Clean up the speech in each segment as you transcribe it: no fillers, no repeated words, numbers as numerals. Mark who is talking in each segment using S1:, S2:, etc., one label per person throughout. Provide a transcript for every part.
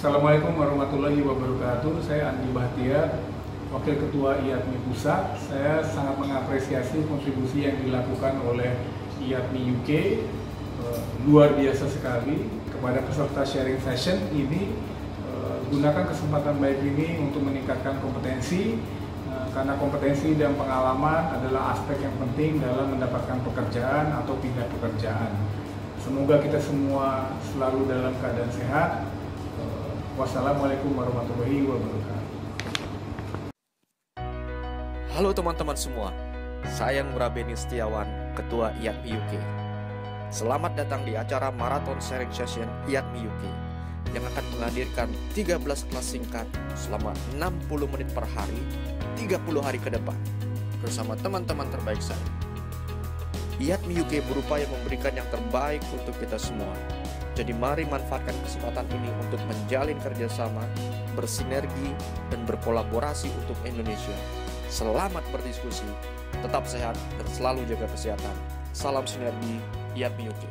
S1: Assalamualaikum warahmatullahi wabarakatuh. Saya Andi Bahtiar, Wakil Ketua IATMI Pusat. Saya sangat mengapresiasi kontribusi yang dilakukan oleh IATMI UK. Luar biasa sekali. Kepada peserta sharing session ini, gunakan kesempatan baik ini untuk meningkatkan kompetensi, karena kompetensi dan pengalaman adalah aspek yang penting dalam mendapatkan pekerjaan atau pindah pekerjaan. Semoga kita semua selalu dalam keadaan sehat. Wassalamualaikum warahmatullahi wabarakatuh.
S2: Halo teman-teman semua, saya Ngurah Beni Setiawan, Ketua IATMI UK. Selamat datang di acara Marathon Sharing Session IATMI UK yang akan menghadirkan 13 kelas singkat selama 60 menit per hari, 30 hari ke depan, bersama teman-teman terbaik saya. IATMI UK berupaya memberikan yang terbaik untuk kita semua. Jadi mari manfaatkan kesempatan ini untuk menjalin kerjasama, bersinergi, dan berkolaborasi untuk Indonesia. Selamat berdiskusi, tetap sehat, dan selalu jaga kesehatan. Salam sinergi, IATMI UK.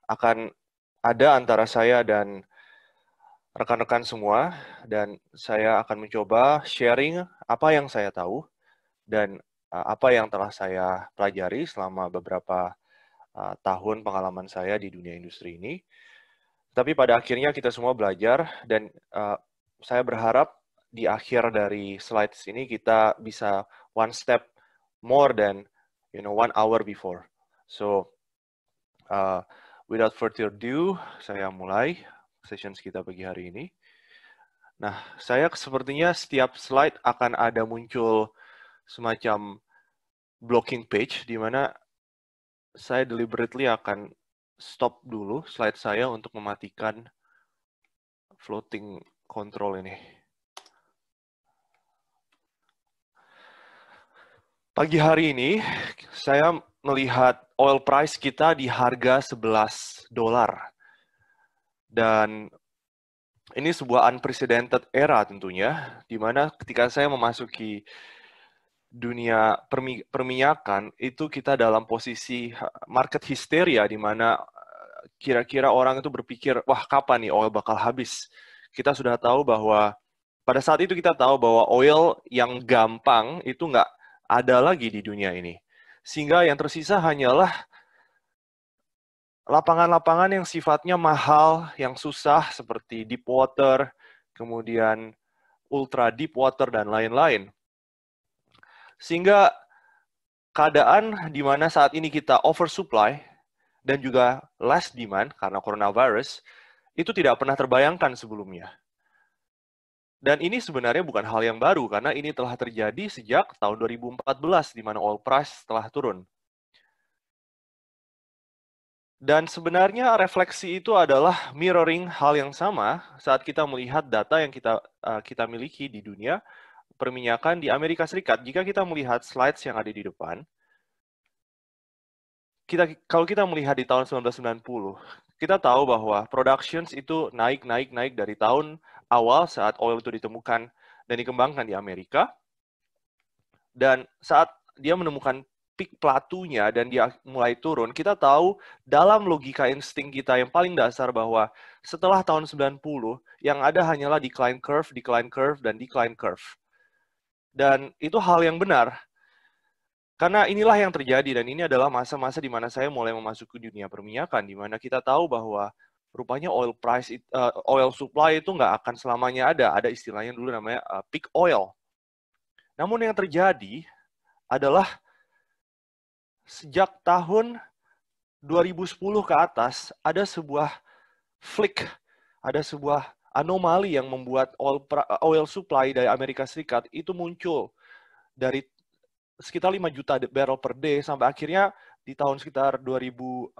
S3: Akan ada antara saya dan rekan-rekan semua, dan saya akan mencoba sharing apa yang saya tahu dan apa yang telah saya pelajari selama beberapa tahun pengalaman saya di dunia industri ini. Tapi pada akhirnya kita semua belajar, dan saya berharap di akhir dari slides ini kita bisa one step more than 1 hour before. So without further ado, saya mulai sessions kita pagi hari ini. Nah, saya sepertinya setiap slide akan ada muncul semacam blocking page, di mana saya deliberately akan stop dulu slide saya untuk mematikan floating control ini. Pagi hari ini, saya melihat oil price kita di harga $11. Dan ini sebuah unprecedented era tentunya, di mana ketika saya memasuki dunia perminyakan, itu kita dalam posisi market hysteria, di mana kira-kira orang itu berpikir, wah kapan nih oil bakal habis? Kita sudah tahu bahwa, pada saat itu kita tahu bahwa oil yang gampang itu nggak ada lagi di dunia ini. Sehingga yang tersisa hanyalah lapangan-lapangan yang sifatnya mahal, yang susah, seperti deep water, kemudian ultra deep water, dan lain-lain. Sehingga keadaan di mana saat ini kita oversupply dan juga less demand karena coronavirus, itu tidak pernah terbayangkan sebelumnya. Dan ini sebenarnya bukan hal yang baru, karena ini telah terjadi sejak tahun 2014, di mana oil price telah turun. Dan sebenarnya refleksi itu adalah mirroring hal yang sama saat kita melihat data yang kita miliki di dunia perminyakan di Amerika Serikat. Jika kita melihat slides yang ada di depan, kalau kita melihat di tahun 1990, kita tahu bahwa productions itu naik dari tahun awal saat oil itu ditemukan dan dikembangkan di Amerika. Dan saat dia menemukan peak plateaunya dan dia mulai turun, kita tahu dalam logika insting kita yang paling dasar bahwa setelah tahun 90, yang ada hanyalah decline curve, dan decline curve. Dan itu hal yang benar. Karena inilah yang terjadi, dan ini adalah masa-masa di mana saya mulai memasuki dunia perminyakan, di mana kita tahu bahwa rupanya oil supply itu nggak akan selamanya ada. Ada istilahnya dulu namanya peak oil. Namun yang terjadi adalah sejak tahun 2010 ke atas, ada sebuah flick, ada sebuah anomali yang membuat oil supply dari Amerika Serikat itu muncul dari sekitar 5 juta barrel per day, sampai akhirnya di tahun sekitar 2018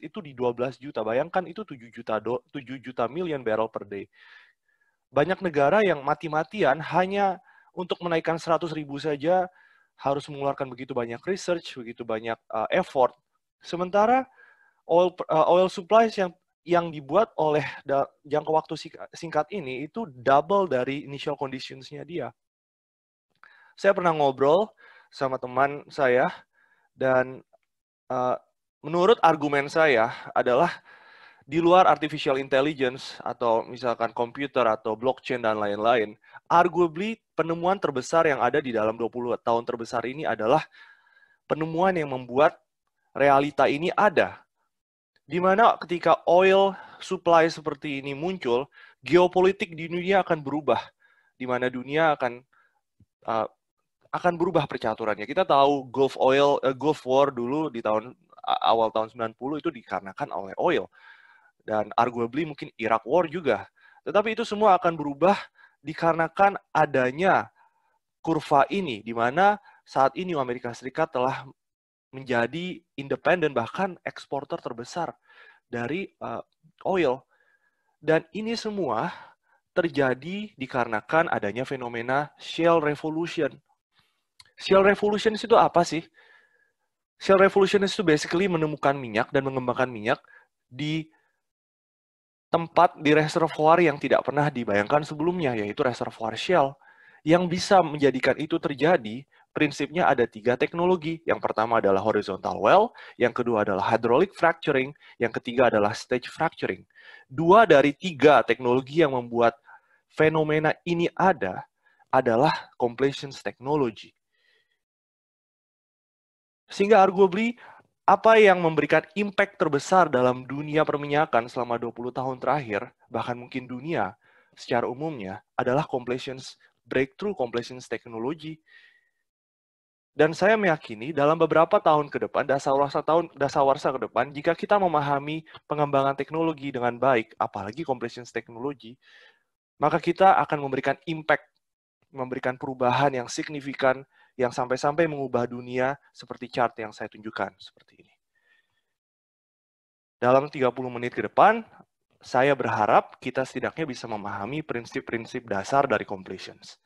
S3: itu di 12 juta. Bayangkan itu 7 juta million barrel per day. Banyak negara yang mati-matian hanya untuk menaikkan 100.000 saja harus mengeluarkan begitu banyak research, begitu banyak effort. Sementara oil supply yang dibuat oleh jangka waktu singkat ini itu double dari initial conditions-nya dia. Saya pernah ngobrol sama teman saya, dan menurut argumen saya adalah di luar artificial intelligence atau misalkan komputer atau blockchain dan lain-lain, arguably penemuan terbesar yang ada di dalam 20 tahun terbesar ini adalah penemuan yang membuat realita ini ada. Di mana ketika oil supply seperti ini muncul, geopolitik di dunia akan berubah. Di mana dunia akan berubah percaturannya. Kita tahu Gulf War dulu di awal tahun 90 itu dikarenakan oleh oil. Dan arguably mungkin Iraq War juga. Tetapi itu semua akan berubah dikarenakan adanya kurva ini, di mana saat ini Amerika Serikat telah menjadi independen, bahkan eksporter terbesar dari oil. Dan ini semua terjadi dikarenakan adanya fenomena shale revolution. Shale revolution itu apa sih? Shale revolution itu basically menemukan minyak dan mengembangkan minyak di tempat di reservoir yang tidak pernah dibayangkan sebelumnya, yaitu reservoir shale. Yang bisa menjadikan itu terjadi, prinsipnya ada 3 teknologi. Yang pertama adalah horizontal well, yang kedua adalah hydraulic fracturing, yang ketiga adalah stage fracturing. 2 dari 3 teknologi yang membuat fenomena ini ada adalah completions technology. Sehingga arguably, apa yang memberikan impact terbesar dalam dunia perminyakan selama 20 tahun terakhir, bahkan mungkin dunia secara umumnya, adalah breakthrough completions technology. Dan saya meyakini dalam beberapa tahun ke depan, dasawarsa ke depan, jika kita memahami pengembangan teknologi dengan baik, apalagi completions technology, maka kita akan memberikan impact, memberikan perubahan yang signifikan, yang sampai-sampai mengubah dunia seperti chart yang saya tunjukkan seperti ini. Dalam 30 menit ke depan, saya berharap kita setidaknya bisa memahami prinsip-prinsip dasar dari completions.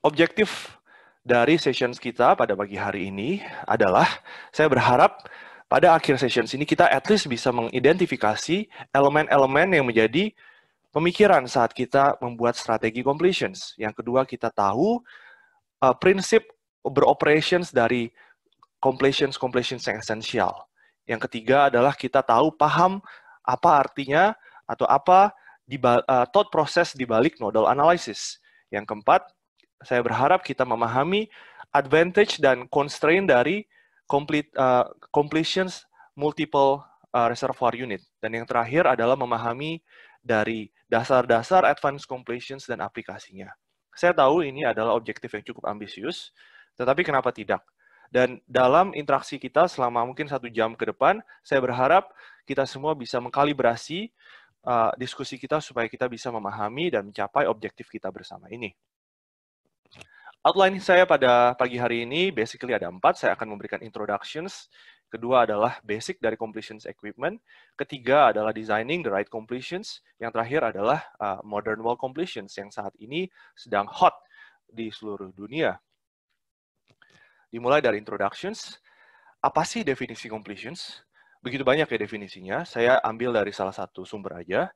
S3: Objektif dari sessions kita pada pagi hari ini adalah, saya berharap pada akhir sessions ini kita at least bisa mengidentifikasi elemen-elemen yang menjadi pemikiran saat kita membuat strategi completions. Yang kedua, kita tahu prinsip beroperations dari completions yang esensial. Yang ketiga adalah kita paham apa artinya atau apa thought process di balik nodal analysis. Yang keempat, saya berharap kita memahami advantage dan constraint dari completions multiple reservoir unit. Dan yang terakhir adalah memahami dari dasar-dasar advanced completions dan aplikasinya. Saya tahu ini adalah objektif yang cukup ambisius, tetapi kenapa tidak? Dan dalam interaksi kita selama mungkin 1 jam ke depan, saya berharap kita semua bisa mengkalibrasi diskusi kita supaya kita bisa memahami dan mencapai objektif kita bersama ini. Outline saya pada pagi hari ini basically ada 4. Saya akan memberikan introductions. Kedua adalah basic dari completions equipment. Ketiga adalah designing the right completions. Yang terakhir adalah modern well completions yang saat ini sedang hot di seluruh dunia. Dimulai dari introductions. Apa sih definisi completions? Begitu banyak ya definisinya. Saya ambil dari salah satu sumber aja.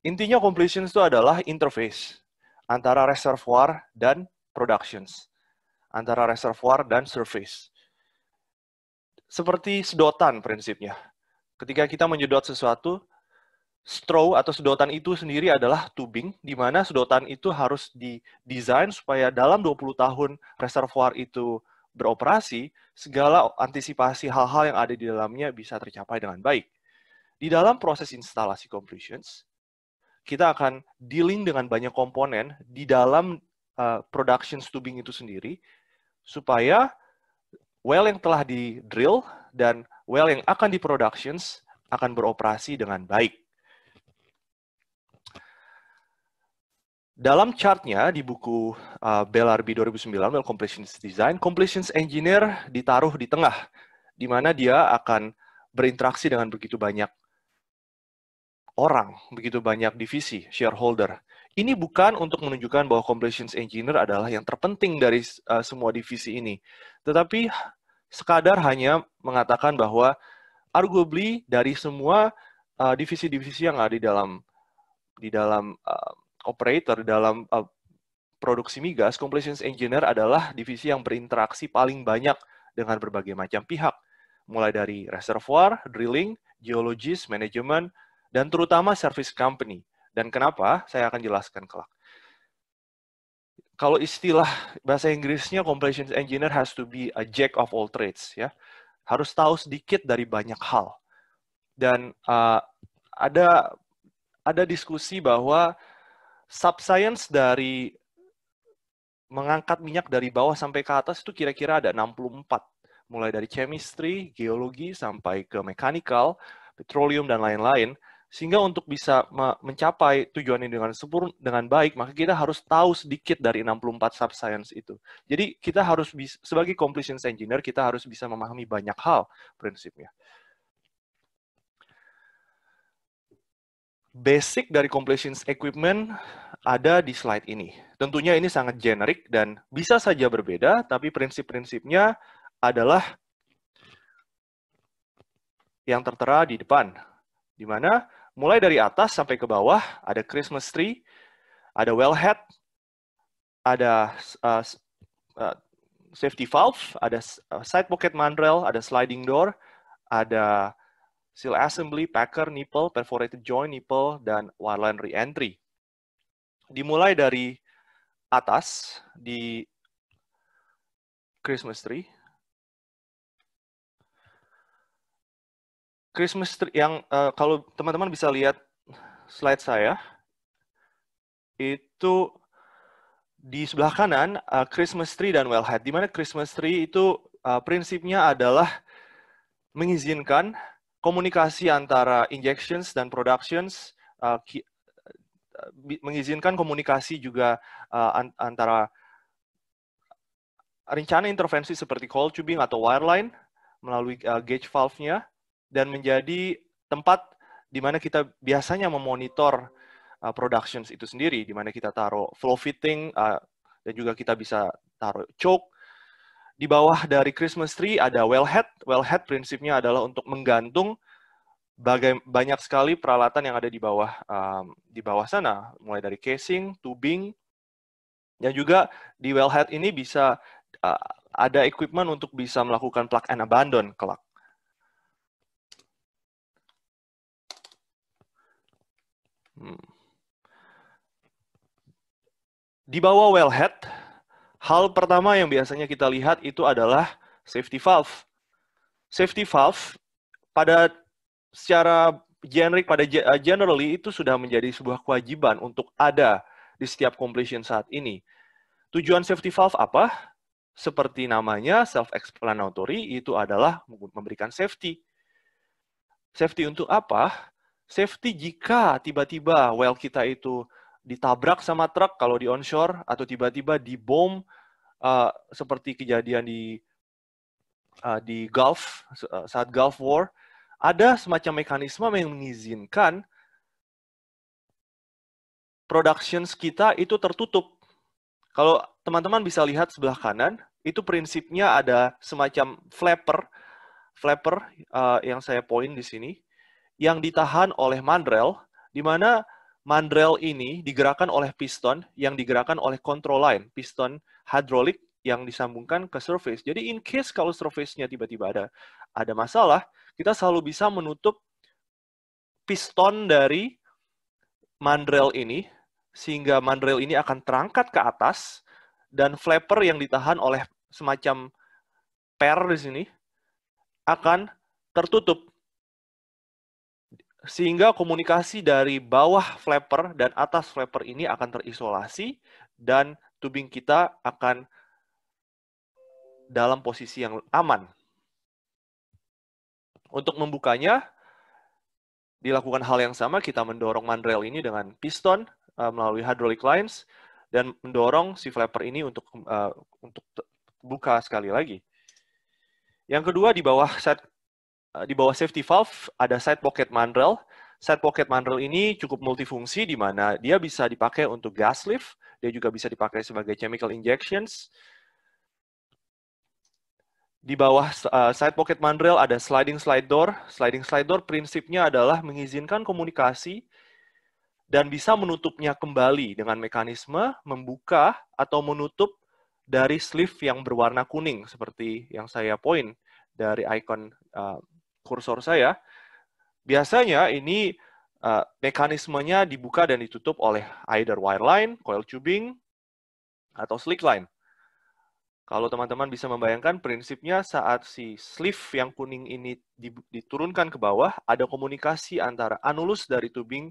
S3: Intinya completions itu adalah interface antara reservoir dan productions. Antara reservoir dan surface. Seperti sedotan prinsipnya. Ketika kita menyedot sesuatu, straw atau sedotan itu sendiri adalah tubing, di mana sedotan itu harus didesain supaya dalam 20 tahun reservoir itu beroperasi, segala antisipasi hal-hal yang ada di dalamnya bisa tercapai dengan baik. Di dalam proses instalasi completions, kita akan dealing dengan banyak komponen di dalam production tubing itu sendiri, supaya well yang telah di-drill dan well yang akan di-productions akan beroperasi dengan baik. Dalam chartnya di buku BLRB 2009, Well Completions Design, Completions Engineer ditaruh di tengah, di mana dia akan berinteraksi dengan begitu banyak orang, begitu banyak divisi, shareholder. Ini bukan untuk menunjukkan bahwa Completions Engineer adalah yang terpenting dari semua divisi ini, tetapi sekadar hanya mengatakan bahwa arguably dari semua divisi-divisi yang ada di dalam operator, dalam produksi migas, Completions Engineer adalah divisi yang berinteraksi paling banyak dengan berbagai macam pihak, mulai dari reservoir, drilling, geologis, manajemen, dan terutama service company. Dan kenapa? Saya akan jelaskan kelak. Kalau istilah bahasa Inggrisnya completions engineer has to be a jack of all trades, ya. Harus tahu sedikit dari banyak hal. Dan ada diskusi bahwa subscience dari mengangkat minyak dari bawah sampai ke atas itu kira-kira ada 64. Mulai dari chemistry, geologi, sampai ke mechanical, petroleum, dan lain-lain. Sehingga untuk bisa mencapai tujuan ini dengan baik, maka kita harus tahu sedikit dari 64 subscience itu. Jadi kita harus bisa, sebagai completions engineer, kita harus bisa memahami banyak hal prinsipnya. Basic dari completions equipment ada di slide ini. Tentunya ini sangat generik dan bisa saja berbeda, tapi prinsip-prinsipnya adalah yang tertera di depan. Di mana mulai dari atas sampai ke bawah ada Christmas tree, ada wellhead, ada safety valve, ada side pocket mandrel, ada sliding door, ada seal assembly, packer, nipple, perforated joint, nipple, dan wireline re-entry. Dimulai dari atas di Christmas tree. Christmas tree yang kalau teman-teman bisa lihat slide saya, itu di sebelah kanan Christmas tree dan wellhead. Di mana Christmas tree itu prinsipnya adalah mengizinkan komunikasi antara injections dan productions, mengizinkan komunikasi juga antara rencana intervensi seperti coil tubing atau wireline melalui gauge valve-nya, dan menjadi tempat di mana kita biasanya memonitor productions itu sendiri, di mana kita taruh flow fitting, dan juga kita bisa taruh choke. Di bawah dari Christmas tree ada wellhead. Wellhead prinsipnya adalah untuk menggantung banyak sekali peralatan yang ada di bawah sana, mulai dari casing, tubing, dan juga di wellhead ini bisa ada equipment untuk bisa melakukan plug and abandon kelak. Di bawah wellhead, hal pertama yang biasanya kita lihat itu adalah safety valve. Safety valve secara generally itu sudah menjadi sebuah kewajiban untuk ada di setiap completion saat ini. Tujuan safety valve apa? Seperti namanya, self-explanatory, itu adalah memberikan safety. Safety untuk apa? Safety jika tiba-tiba well kita itu ditabrak sama truk kalau di onshore, atau tiba-tiba dibom seperti kejadian di Gulf, saat Gulf War, ada semacam mekanisme yang mengizinkan productions kita itu tertutup. Kalau teman-teman bisa lihat sebelah kanan, itu prinsipnya ada semacam flapper yang saya point di sini, yang ditahan oleh mandrel, di mana mandrel ini digerakkan oleh piston, yang digerakkan oleh control line, piston hidrolik yang disambungkan ke surface. Jadi in case kalau surface-nya tiba-tiba ada masalah, kita selalu bisa menutup piston dari mandrel ini, sehingga mandrel ini akan terangkat ke atas, dan flapper yang ditahan oleh semacam per di sini akan tertutup. Sehingga komunikasi dari bawah flapper dan atas flapper ini akan terisolasi, dan tubing kita akan dalam posisi yang aman. Untuk membukanya, dilakukan hal yang sama, kita mendorong mandrel ini dengan piston melalui hydraulic lines, dan mendorong si flapper ini untuk buka sekali lagi. Yang kedua, di bawah safety valve ada side pocket mandrel. Side pocket mandrel ini cukup multifungsi, di mana dia bisa dipakai untuk gas lift, dia juga bisa dipakai sebagai chemical injections. Di bawah side pocket mandrel ada sliding slide door. Sliding slide door prinsipnya adalah mengizinkan komunikasi dan bisa menutupnya kembali dengan mekanisme membuka atau menutup dari sleeve yang berwarna kuning, seperti yang saya point dari icon kursor saya. Biasanya ini mekanismenya dibuka dan ditutup oleh either wire line, coil tubing, atau slick line. Kalau teman-teman bisa membayangkan prinsipnya saat si sleeve yang kuning ini diturunkan ke bawah, ada komunikasi antara anulus dari tubing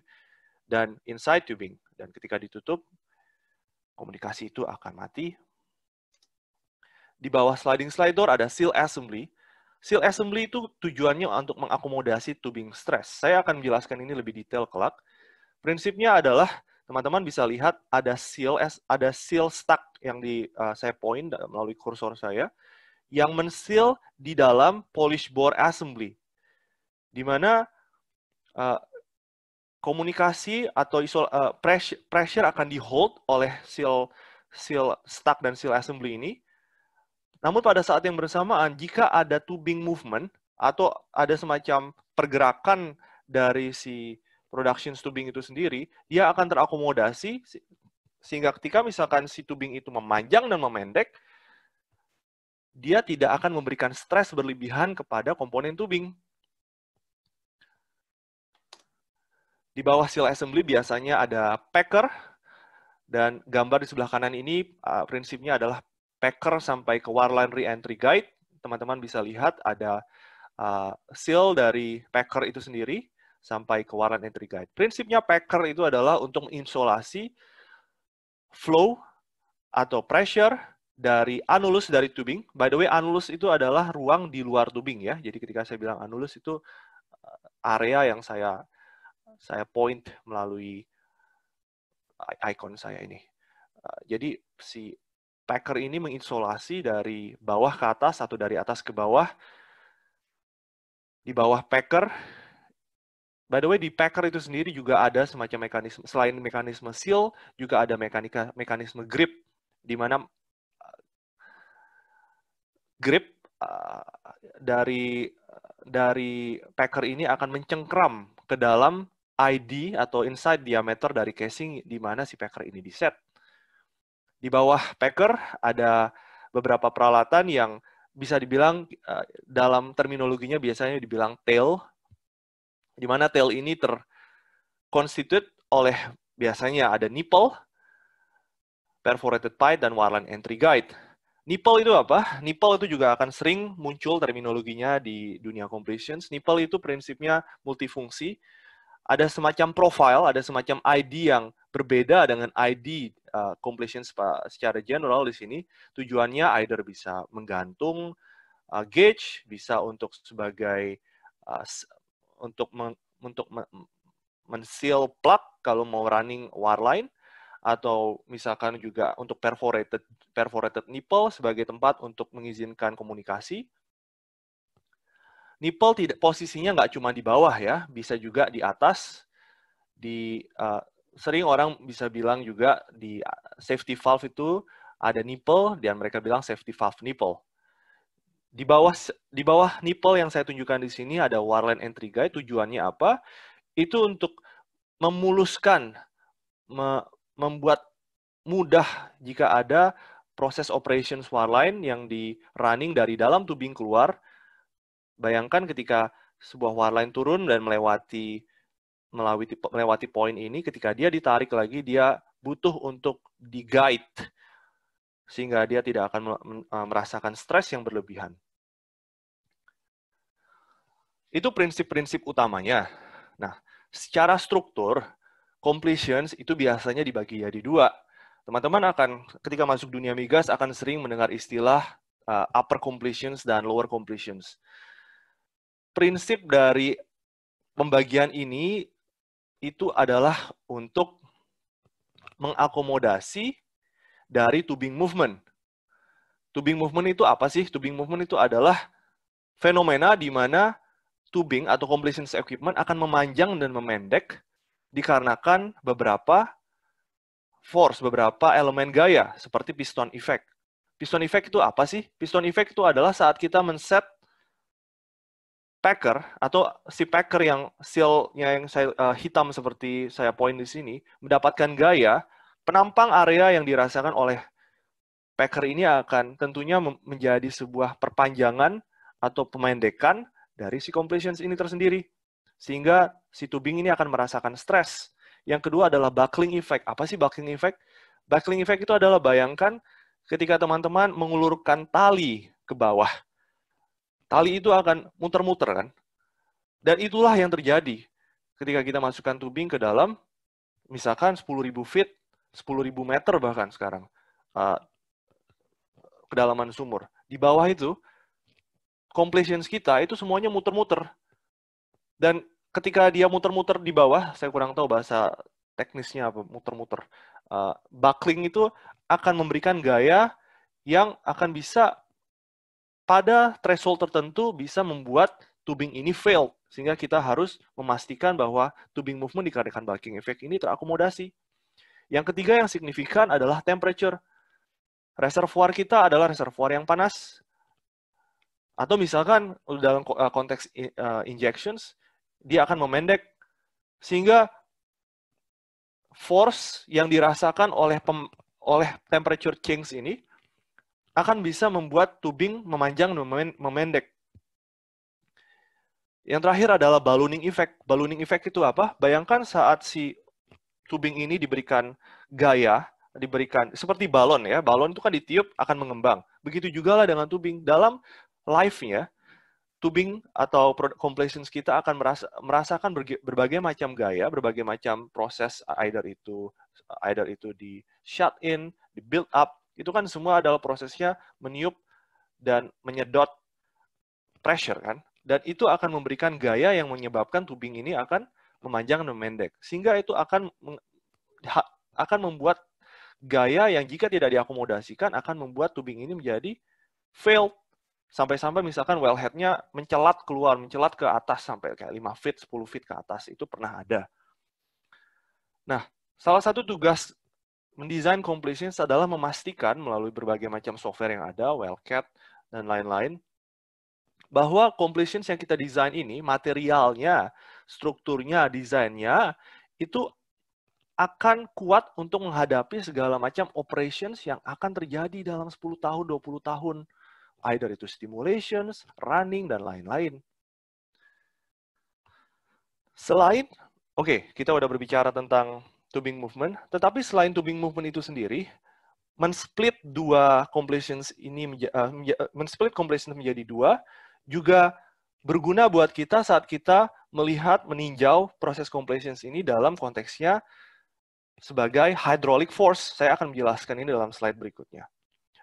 S3: dan inside tubing. Dan ketika ditutup, komunikasi itu akan mati. Di bawah sliding slide door ada seal assembly. Seal assembly itu tujuannya untuk mengakomodasi tubing stress. Saya akan menjelaskan ini lebih detail kelak. Prinsipnya adalah teman-teman bisa lihat ada seal stuck yang saya point melalui kursor saya yang men-seal di dalam polish bore assembly, di mana komunikasi atau pressure akan di-hold oleh seal stuck dan seal assembly ini. Namun pada saat yang bersamaan, jika ada tubing movement atau ada semacam pergerakan dari si production tubing itu sendiri, dia akan terakomodasi sehingga ketika misalkan si tubing itu memanjang dan memendek, dia tidak akan memberikan stres berlebihan kepada komponen tubing. Di bawah seal assembly biasanya ada packer, dan gambar di sebelah kanan ini prinsipnya adalah packer sampai ke wireline re-entry guide. Teman-teman bisa lihat ada seal dari packer itu sendiri sampai ke wireline entry guide. Prinsipnya packer itu adalah untuk mengisolasi flow atau pressure dari anulus dari tubing. By the way, anulus itu adalah ruang di luar tubing ya. Jadi ketika saya bilang anulus itu area yang saya point melalui icon saya ini. Jadi si packer ini mengisolasi dari bawah ke atas atau dari atas ke bawah. Di bawah packer, by the way di packer itu sendiri juga ada semacam mekanisme, selain mekanisme seal, juga ada mekanisme grip, di mana grip dari packer ini akan mencengkram ke dalam ID atau inside diameter dari casing di mana si packer ini diset. Di bawah packer ada beberapa peralatan yang bisa dibilang dalam terminologinya biasanya dibilang tail, di mana tail ini terkonstitute oleh biasanya ada nipple, perforated pipe, dan wireline entry guide. Nipple itu apa? Nipple itu juga akan sering muncul terminologinya di dunia completions. Nipple itu prinsipnya multifungsi. Ada semacam profile, ada semacam ID yang berbeda dengan ID completions secara general di sini. Tujuannya either bisa menggantung gauge, bisa untuk sebagai untuk men-seal plug kalau mau running wireline, atau misalkan juga untuk perforated nipple sebagai tempat untuk mengizinkan komunikasi. Nipple posisinya nggak cuma di bawah ya, bisa juga di atas. Sering orang bisa bilang juga di safety valve itu ada nipple dan mereka bilang safety valve nipple. Di bawah nipple yang saya tunjukkan di sini ada wireline entry guide. Tujuannya apa? Itu untuk memuluskan, membuat mudah jika ada proses operations wireline yang di running dari dalam tubing keluar. Bayangkan ketika sebuah wireline turun dan melewati poin ini, ketika dia ditarik lagi, dia butuh untuk di-guide, sehingga dia tidak akan merasakan stres yang berlebihan. Itu prinsip-prinsip utamanya. Nah, secara struktur, completions itu biasanya dibagi jadi dua. Teman-teman akan, ketika masuk dunia migas, akan sering mendengar istilah upper completions dan lower completions. Prinsip dari pembagian ini itu adalah untuk mengakomodasi dari tubing movement. Tubing movement itu apa sih? Tubing movement itu adalah fenomena di mana tubing atau completions equipment akan memanjang dan memendek dikarenakan beberapa force, beberapa elemen gaya, seperti piston effect. Piston effect itu apa sih? Piston effect itu adalah saat kita men-set packer atau si packer yang seal-nya yang hitam seperti saya point di sini mendapatkan gaya, penampang area yang dirasakan oleh packer ini akan tentunya menjadi sebuah perpanjangan atau pemendekan dari si completions ini tersendiri. Sehingga si tubing ini akan merasakan stres. Yang kedua adalah buckling effect. Apa sih buckling effect? Buckling effect itu adalah, bayangkan ketika teman-teman mengulurkan tali ke bawah. Tali itu akan muter-muter kan? Dan itulah yang terjadi ketika kita masukkan tubing ke dalam, misalkan 10.000 feet, 10.000 meter bahkan sekarang, kedalaman sumur. Di bawah itu, completions kita itu semuanya muter-muter. Dan ketika dia muter-muter di bawah, saya kurang tahu bahasa teknisnya apa, muter-muter. Buckling itu akan memberikan gaya yang akan bisa pada threshold tertentu bisa membuat tubing ini fail. Sehingga kita harus memastikan bahwa tubing movement dikarenakan buckling effect ini terakomodasi. Yang ketiga yang signifikan adalah temperature. Reservoir kita adalah reservoir yang panas. Atau misalkan dalam konteks injections, dia akan memendek. Sehingga force yang dirasakan oleh temperature change ini akan bisa membuat tubing memanjang dan memendek. Yang terakhir adalah ballooning effect. Ballooning effect itu apa? Bayangkan saat si tubing ini diberikan gaya, diberikan seperti balon ya. Balon itu kan ditiup akan mengembang. Begitu juga lah dengan tubing. Dalam life-nya, tubing atau completions kita akan merasakan berbagai macam gaya, berbagai macam proses, either itu di shut in, di build up, itu kan semua adalah prosesnya meniup dan menyedot pressure kan, dan itu akan memberikan gaya yang menyebabkan tubing ini akan memanjang dan memendek, sehingga itu akan membuat gaya yang jika tidak diakomodasikan akan membuat tubing ini menjadi failed. Sampai-sampai misalkan wellhead-nya mencelat ke atas sampai kayak 5 feet, 10 feet ke atas. Itu pernah ada. Nah, salah satu tugas mendesain completions adalah memastikan melalui berbagai macam software yang ada, Wellcat, dan lain-lain, bahwa completions yang kita desain ini, materialnya, strukturnya, desainnya, itu akan kuat untuk menghadapi segala macam operations yang akan terjadi dalam 10 tahun, 20 tahun. Either itu stimulations, running, dan lain-lain. Selain, kita udah berbicara tentang tubing movement, tetapi selain tubing movement itu sendiri, men-split completions menjadi dua, juga berguna buat kita saat kita meninjau proses completions ini dalam konteksnya sebagai hydraulic force. Saya akan menjelaskan ini dalam slide berikutnya.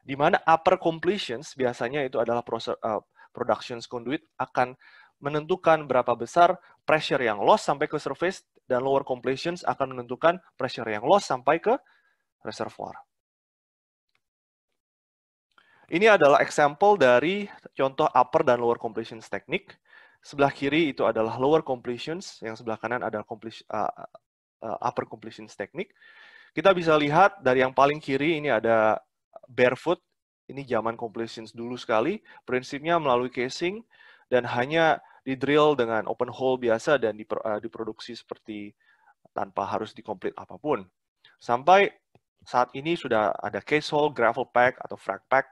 S3: Di mana upper completions biasanya itu adalah production conduit akan menentukan berapa besar pressure yang loss sampai ke surface, dan lower completions akan menentukan pressure yang loss sampai ke reservoir. Ini adalah example dari contoh upper dan lower completions teknik. Sebelah kiri itu adalah lower completions, yang sebelah kanan adalah upper completions teknik. Kita bisa lihat dari yang paling kiri ini ada barefoot, ini zaman completions dulu sekali, prinsipnya melalui casing dan hanya di-drill dengan open hole biasa dan diproduksi seperti tanpa harus di-complete apapun. Sampai saat ini sudah ada case hole, gravel pack, atau frac pack.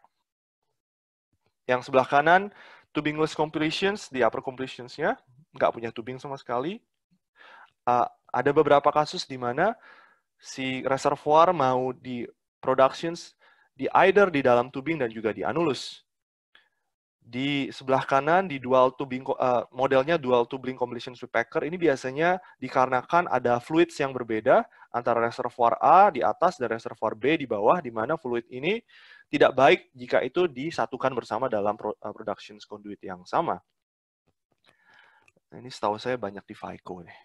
S3: Yang sebelah kanan, tubingless completions, di upper completions-nya, nggak punya tubing sama sekali. Ada beberapa kasus di mana si reservoir mau di productions di either di dalam tubing dan juga di anulus. Di sebelah kanan di dual tubing modelnya dual tubing completion sweep packer, ini biasanya dikarenakan ada fluids yang berbeda antara reservoir A di atas dan reservoir B di bawah, di mana fluid ini tidak baik jika itu disatukan bersama dalam production conduit yang sama. Nah, ini setahu saya banyak di FICO nih.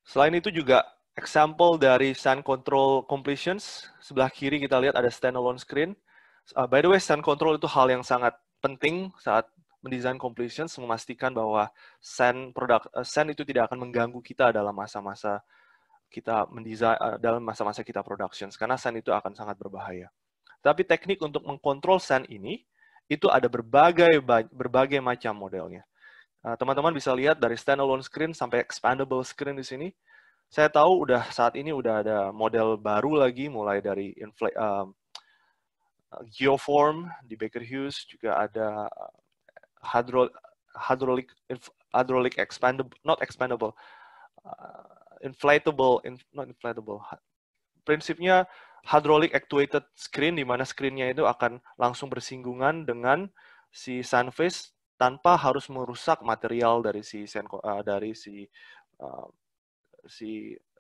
S3: Selain itu juga example dari sand control completions. Sebelah kiri kita lihat ada standalone screen. By the way, sand control itu hal yang sangat penting saat mendesain completions, memastikan bahwa sand itu tidak akan mengganggu kita dalam masa-masa kita mendesain, dalam masa-masa kita productions, karena sand itu akan sangat berbahaya. Tapi teknik untuk mengkontrol sand ini itu ada berbagai macam modelnya. Teman-teman bisa lihat dari standalone screen sampai expandable screen di sini. Saya tahu saat ini udah ada model baru lagi, mulai dari geoform di Baker Hughes, juga ada hydraulic expandable, not expandable, not inflatable. Prinsipnya hydraulic actuated screen, di mana screen-nya itu akan langsung bersinggungan dengan si sunface tanpa harus merusak material dari si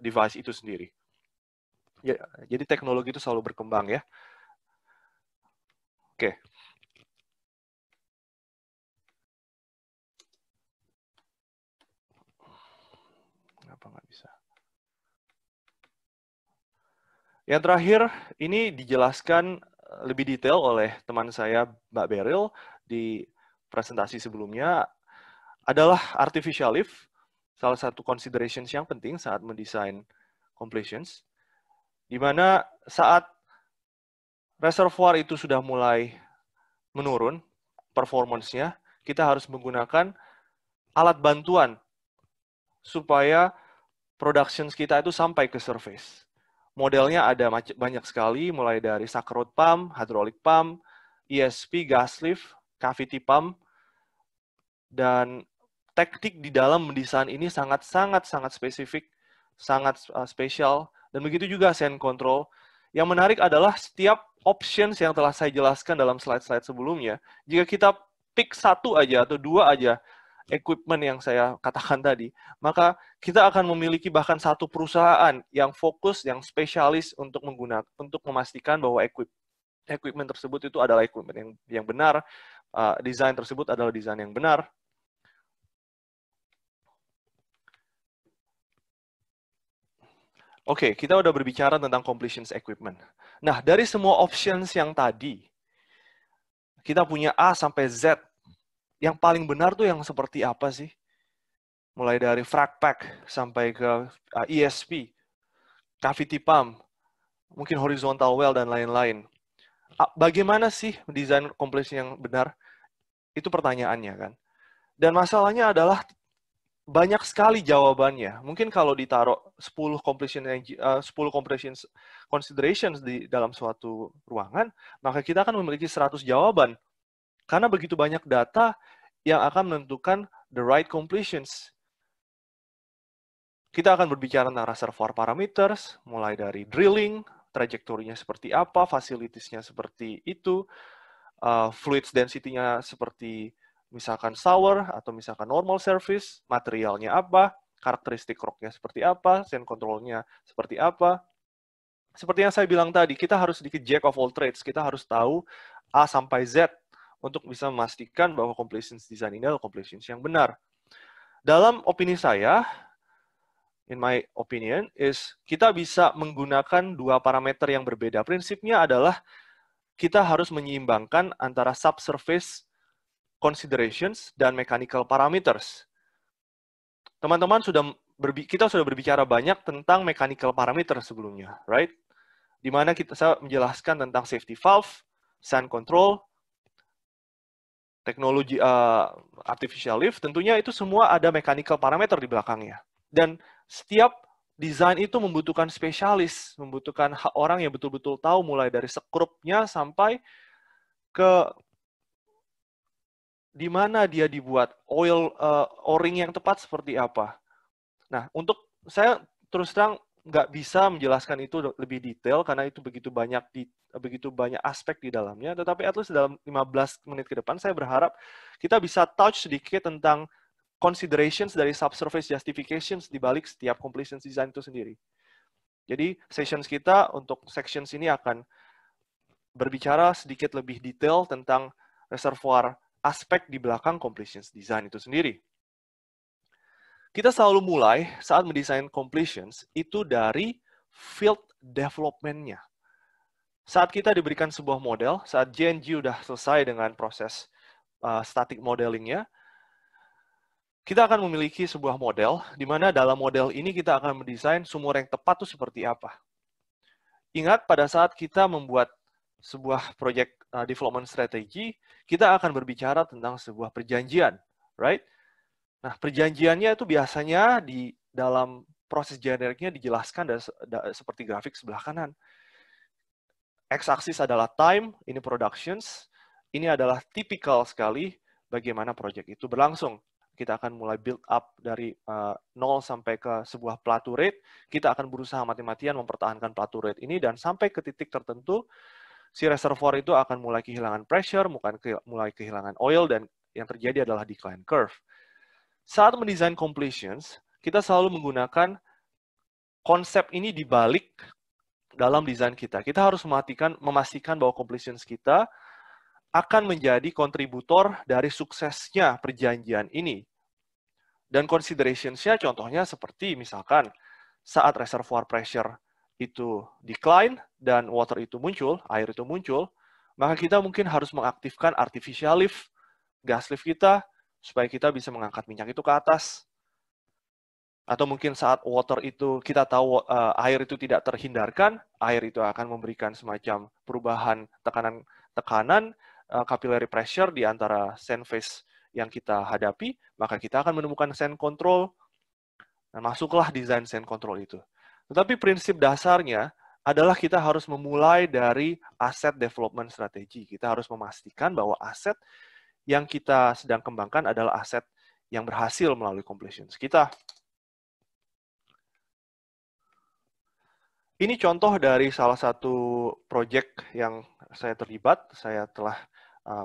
S3: device itu sendiri. Ya, jadi teknologi itu selalu berkembang ya. Oke. Kenapa nggak bisa? Yang terakhir, ini dijelaskan lebih detail oleh teman saya, Mbak Beryl, di presentasi sebelumnya, adalah artificial lift, salah satu considerations yang penting saat mendesain completions, di mana saat reservoir itu sudah mulai menurun performance-nya, kita harus menggunakan alat bantuan supaya productions kita itu sampai ke surface. Modelnya ada banyak sekali, mulai dari sucker rod pump, hydraulic pump, ESP, gas lift, cavity pump, dan teknik di dalam mendesain ini sangat spesifik, sangat spesial, dan begitu juga send control. Yang menarik adalah setiap options yang telah saya jelaskan dalam slide-slide sebelumnya, jika kita pick satu aja atau dua aja equipment yang saya katakan tadi, maka kita akan memiliki bahkan satu perusahaan yang fokus, yang spesialis untuk memastikan bahwa equipment tersebut itu adalah equipment yang benar, desain tersebut adalah desain yang benar. Oke, kita udah berbicara tentang completions equipment. Nah, dari semua options yang tadi, kita punya A sampai Z. Yang paling benar tuh yang seperti apa sih? Mulai dari frac pack sampai ke ESP, cavity pump, mungkin horizontal well, dan lain-lain. Bagaimana sih desain completion yang benar? Itu pertanyaannya kan. Dan masalahnya adalah banyak sekali jawabannya. Mungkin kalau ditaruh 10 completion considerations di dalam suatu ruangan, maka kita akan memiliki 100 jawaban. Karena begitu banyak data yang akan menentukan the right completions. Kita akan berbicara tentang reservoir parameters, mulai dari drilling, trajektorinya seperti apa, facilities-nya seperti itu, fluids density-nya seperti misalkan sour atau misalkan normal surface, materialnya apa, karakteristik rocknya seperti apa, send control-nya seperti apa. Seperti yang saya bilang tadi, kita harus sedikit jack of all trades. Kita harus tahu A sampai Z untuk bisa memastikan bahwa completions design ini adalah completions yang benar. Dalam opini saya, in my opinion, kita bisa menggunakan dua parameter yang berbeda. Prinsipnya adalah kita harus menyeimbangkan antara subsurface considerations dan mechanical parameters. Teman-teman kita sudah berbicara banyak tentang mechanical parameter sebelumnya, right? Di mana saya menjelaskan tentang safety valve, sand control, teknologi artificial lift, tentunya itu semua ada mechanical parameter di belakangnya. Dan setiap desain itu membutuhkan spesialis, membutuhkan orang yang betul-betul tahu mulai dari sekrupnya sampai ke di mana dia dibuat, o-ring yang tepat seperti apa. Nah, untuk saya terus terang nggak bisa menjelaskan itu lebih detail karena itu begitu banyak aspek di dalamnya, tetapi at least dalam 15 menit ke depan saya berharap kita bisa touch sedikit tentang considerations dari subsurface justifications di balik setiap completions design itu sendiri. Jadi sessions kita untuk sections ini akan berbicara sedikit lebih detail tentang reservoir aspek di belakang completions design itu sendiri. Kita selalu mulai saat mendesain completions itu dari field development-nya. Saat kita diberikan sebuah model, saat JNG udah selesai dengan proses static modeling-nya, kita akan memiliki sebuah model, di mana dalam model ini kita akan mendesain sumur yang tepat itu seperti apa. Ingat, pada saat kita membuat sebuah project development strategy, kita akan berbicara tentang sebuah perjanjian, right? Nah, perjanjiannya itu biasanya di dalam proses generiknya dijelaskan seperti grafik sebelah kanan. X-axis adalah time, ini productions, ini adalah tipikal sekali bagaimana proyek itu berlangsung. Kita akan mulai build up dari 0 sampai ke sebuah plateau rate. Kita akan berusaha mati-matian mempertahankan plateau rate ini, dan sampai ke titik tertentu, si reservoir itu akan mulai kehilangan pressure, mulai kehilangan oil, dan yang terjadi adalah decline curve. Saat mendesain completions, kita selalu menggunakan konsep ini dibalik dalam desain kita. Kita harus memastikan bahwa completions kita akan menjadi kontributor dari suksesnya perjanjian ini. Dan considerations-nya contohnya seperti misalkan saat reservoir pressure itu decline dan water itu muncul, air itu muncul, maka kita mungkin harus mengaktifkan artificial lift, gas lift kita, supaya kita bisa mengangkat minyak itu ke atas. Atau mungkin saat water itu kita tahu air itu tidak terhindarkan, air itu akan memberikan semacam perubahan tekanan capillary pressure di antara sand phase yang kita hadapi, maka kita akan menemukan sand control, dan masuklah desain sand control itu. Tetapi prinsip dasarnya adalah kita harus memulai dari asset development strategi. Kita harus memastikan bahwa aset yang kita sedang kembangkan adalah aset yang berhasil melalui completions kita. Ini contoh dari salah satu project yang saya terlibat. Saya telah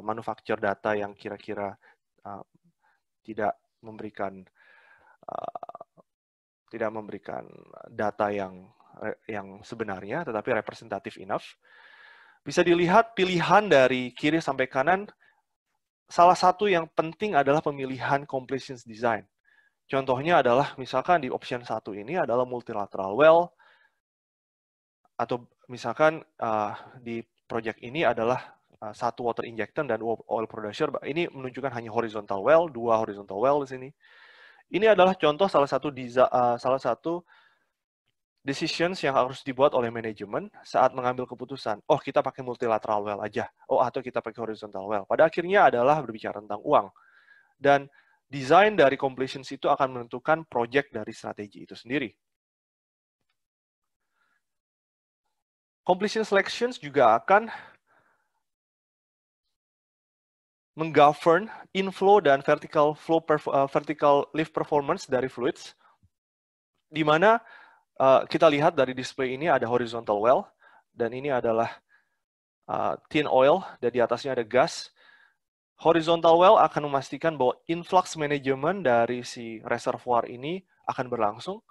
S3: manufacture data yang kira-kira tidak memberikan data yang sebenarnya, tetapi representative enough. Bisa dilihat pilihan dari kiri sampai kanan. Salah satu yang penting adalah pemilihan completions design. Contohnya adalah misalkan di option 1 ini adalah multilateral well, atau misalkan di project ini adalah satu water injectant dan oil producer. Ini menunjukkan hanya horizontal well, 2 horizontal well di sini. Ini adalah contoh salah satu decisions yang harus dibuat oleh manajemen saat mengambil keputusan. Oh, kita pakai multilateral well aja. Oh, atau kita pakai horizontal well. Pada akhirnya adalah berbicara tentang uang. Dan desain dari completions itu akan menentukan project dari strategi itu sendiri. Completion selections juga akan menggovern inflow dan vertical lift performance dari fluids, di mana kita lihat dari display ini ada horizontal well, dan ini adalah thin oil, dan di atasnya ada gas. Horizontal well akan memastikan bahwa influx management dari si reservoir ini akan berlangsung.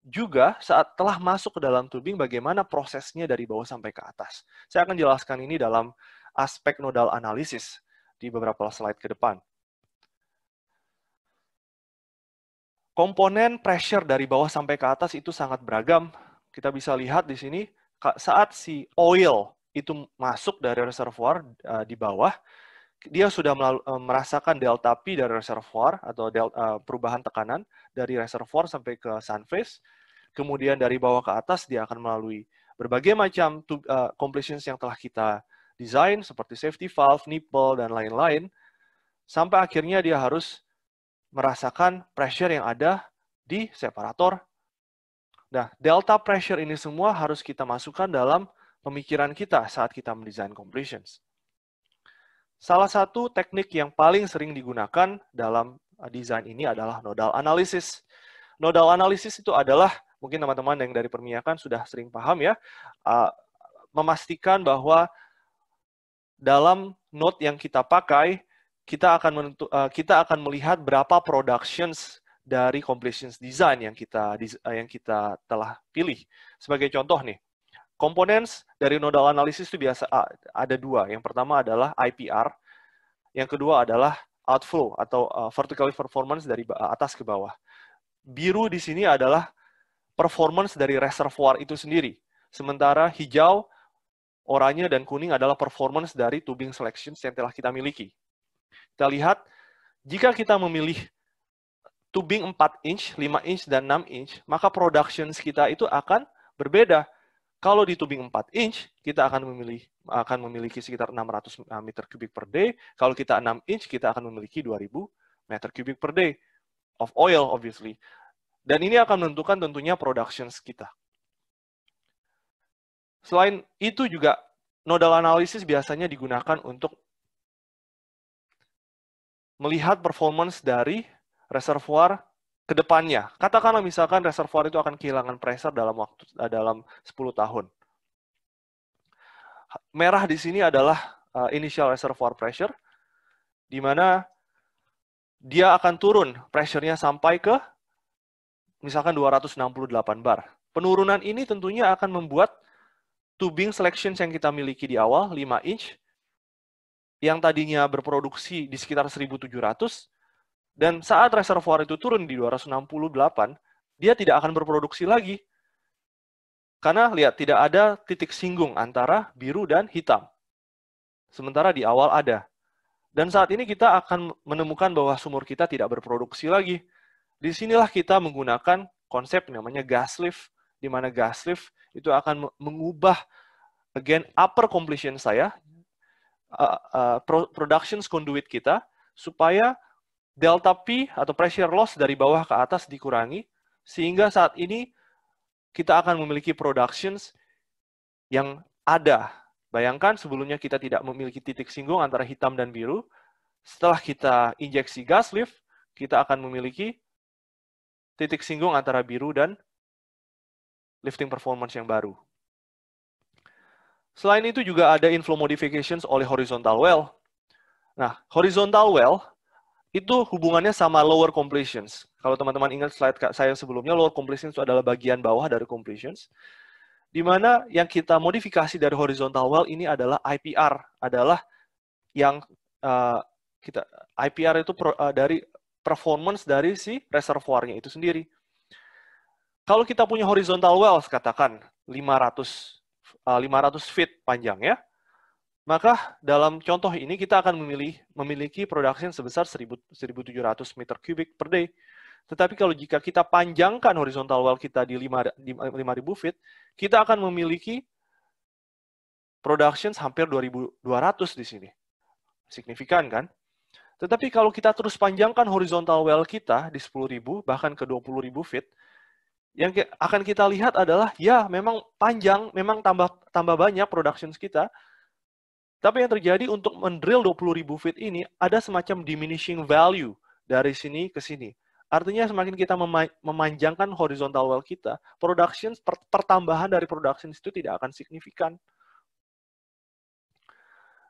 S3: Juga saat telah masuk ke dalam tubing, bagaimana prosesnya dari bawah sampai ke atas. Saya akan jelaskan ini dalam aspek nodal analisis di beberapa slide ke depan. Komponen pressure dari bawah sampai ke atas itu sangat beragam. Kita bisa lihat di sini, saat si oil itu masuk dari reservoir di bawah, dia sudah merasakan delta P dari reservoir, atau perubahan tekanan dari reservoir sampai ke sun phase. Kemudian dari bawah ke atas, dia akan melalui berbagai macam completions yang telah kita desain, seperti safety valve, nipple, dan lain-lain, sampai akhirnya dia harus merasakan pressure yang ada di separator. Nah, delta pressure ini semua harus kita masukkan dalam pemikiran kita saat kita mendesain completions. Salah satu teknik yang paling sering digunakan dalam desain ini adalah nodal analysis. Nodal analysis itu adalah, mungkin teman-teman yang dari perminyakan sudah sering paham ya, memastikan bahwa dalam node yang kita pakai, kita akan melihat berapa productions dari completions design yang kita telah pilih. Sebagai contoh nih, components dari nodal analysis itu biasa ada 2. Yang pertama adalah IPR, yang kedua adalah outflow atau vertical performance dari atas ke bawah. Biru di sini adalah performance dari reservoir itu sendiri. Sementara hijau, oranye, dan kuning adalah performance dari tubing selections yang telah kita miliki. Kita lihat, jika kita memilih tubing 4 inch, 5 inch, dan 6 inch, maka productions kita itu akan berbeda. Kalau di tubing 4 inch, kita akan memiliki sekitar 600 meter kubik per day. Kalau kita 6 inch, kita akan memiliki 2000 meter kubik per day of oil, obviously. Dan ini akan menentukan tentunya productions kita. Selain itu juga, nodal analysis biasanya digunakan untuk melihat performance dari reservoir ke depannya. Katakanlah misalkan reservoir itu akan kehilangan pressure dalam 10 tahun. Merah di sini adalah initial reservoir pressure, di mana dia akan turun pressure-nya sampai ke misalkan 268 bar. Penurunan ini tentunya akan membuat tubing selections yang kita miliki di awal, 5 inch, yang tadinya berproduksi di sekitar 1.700, dan saat reservoir itu turun di 268, dia tidak akan berproduksi lagi. Karena lihat, tidak ada titik singgung antara biru dan hitam. Sementara di awal ada. Dan saat ini kita akan menemukan bahwa sumur kita tidak berproduksi lagi. Disinilah kita menggunakan konsep namanya gas lift, di mana gas lift itu akan mengubah, again, upper completion production conduit kita, supaya delta P atau pressure loss dari bawah ke atas dikurangi, sehingga saat ini kita akan memiliki productions yang ada. Bayangkan sebelumnya kita tidak memiliki titik singgung antara hitam dan biru. Setelah kita injeksi gas lift, kita akan memiliki titik singgung antara biru dan lifting performance yang baru. Selain itu juga ada inflow modifications oleh horizontal well. Nah, horizontal well itu hubungannya sama lower completions. Kalau teman-teman ingat slide saya sebelumnya, lower completions itu adalah bagian bawah dari completions. Di mana yang kita modifikasi dari horizontal well ini adalah IPR, adalah yang IPR itu dari performance dari si reservoirnya itu sendiri. Kalau kita punya horizontal wells, katakan 500 feet panjang ya, maka dalam contoh ini kita akan memiliki production sebesar 1.700 meter kubik per day. Tetapi kalau jika kita panjangkan horizontal well kita di 5.000 feet, kita akan memiliki production hampir 2.200 di sini. Signifikan kan? Tetapi kalau kita terus panjangkan horizontal well kita di 10.000 bahkan ke 20.000 feet, yang akan kita lihat adalah ya memang panjang, memang tambah banyak productions kita. Tapi yang terjadi untuk mendrill 20.000 feet ini ada semacam diminishing value dari sini ke sini. Artinya semakin kita memanjangkan horizontal well kita, pertambahan dari productions itu tidak akan signifikan.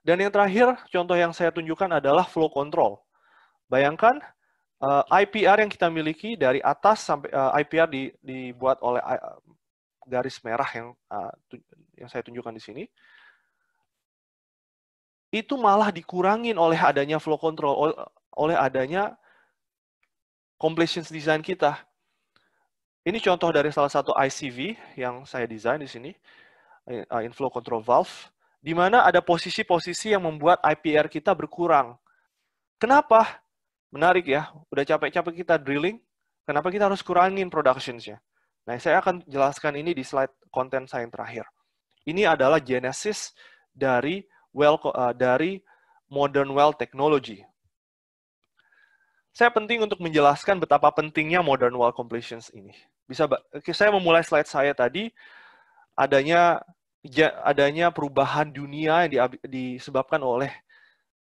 S3: Dan yang terakhir, contoh yang saya tunjukkan adalah flow control. Bayangkan IPR yang kita miliki dari atas sampai IPR dibuat oleh garis merah yang saya tunjukkan di sini. Itu malah dikurangin oleh adanya flow control, oleh adanya completions design kita. Ini contoh dari salah satu ICV yang saya desain di sini, inflow control valve, di mana ada posisi-posisi yang membuat IPR kita berkurang. Kenapa? Menarik ya, udah capek-capek kita drilling, kenapa kita harus kurangin productions-nya? Nah, saya akan jelaskan ini di slide konten saya yang terakhir. Ini adalah genesis dari modern well technology. Saya penting untuk menjelaskan betapa pentingnya modern well completions ini. Saya memulai slide saya tadi, adanya perubahan dunia yang disebabkan oleh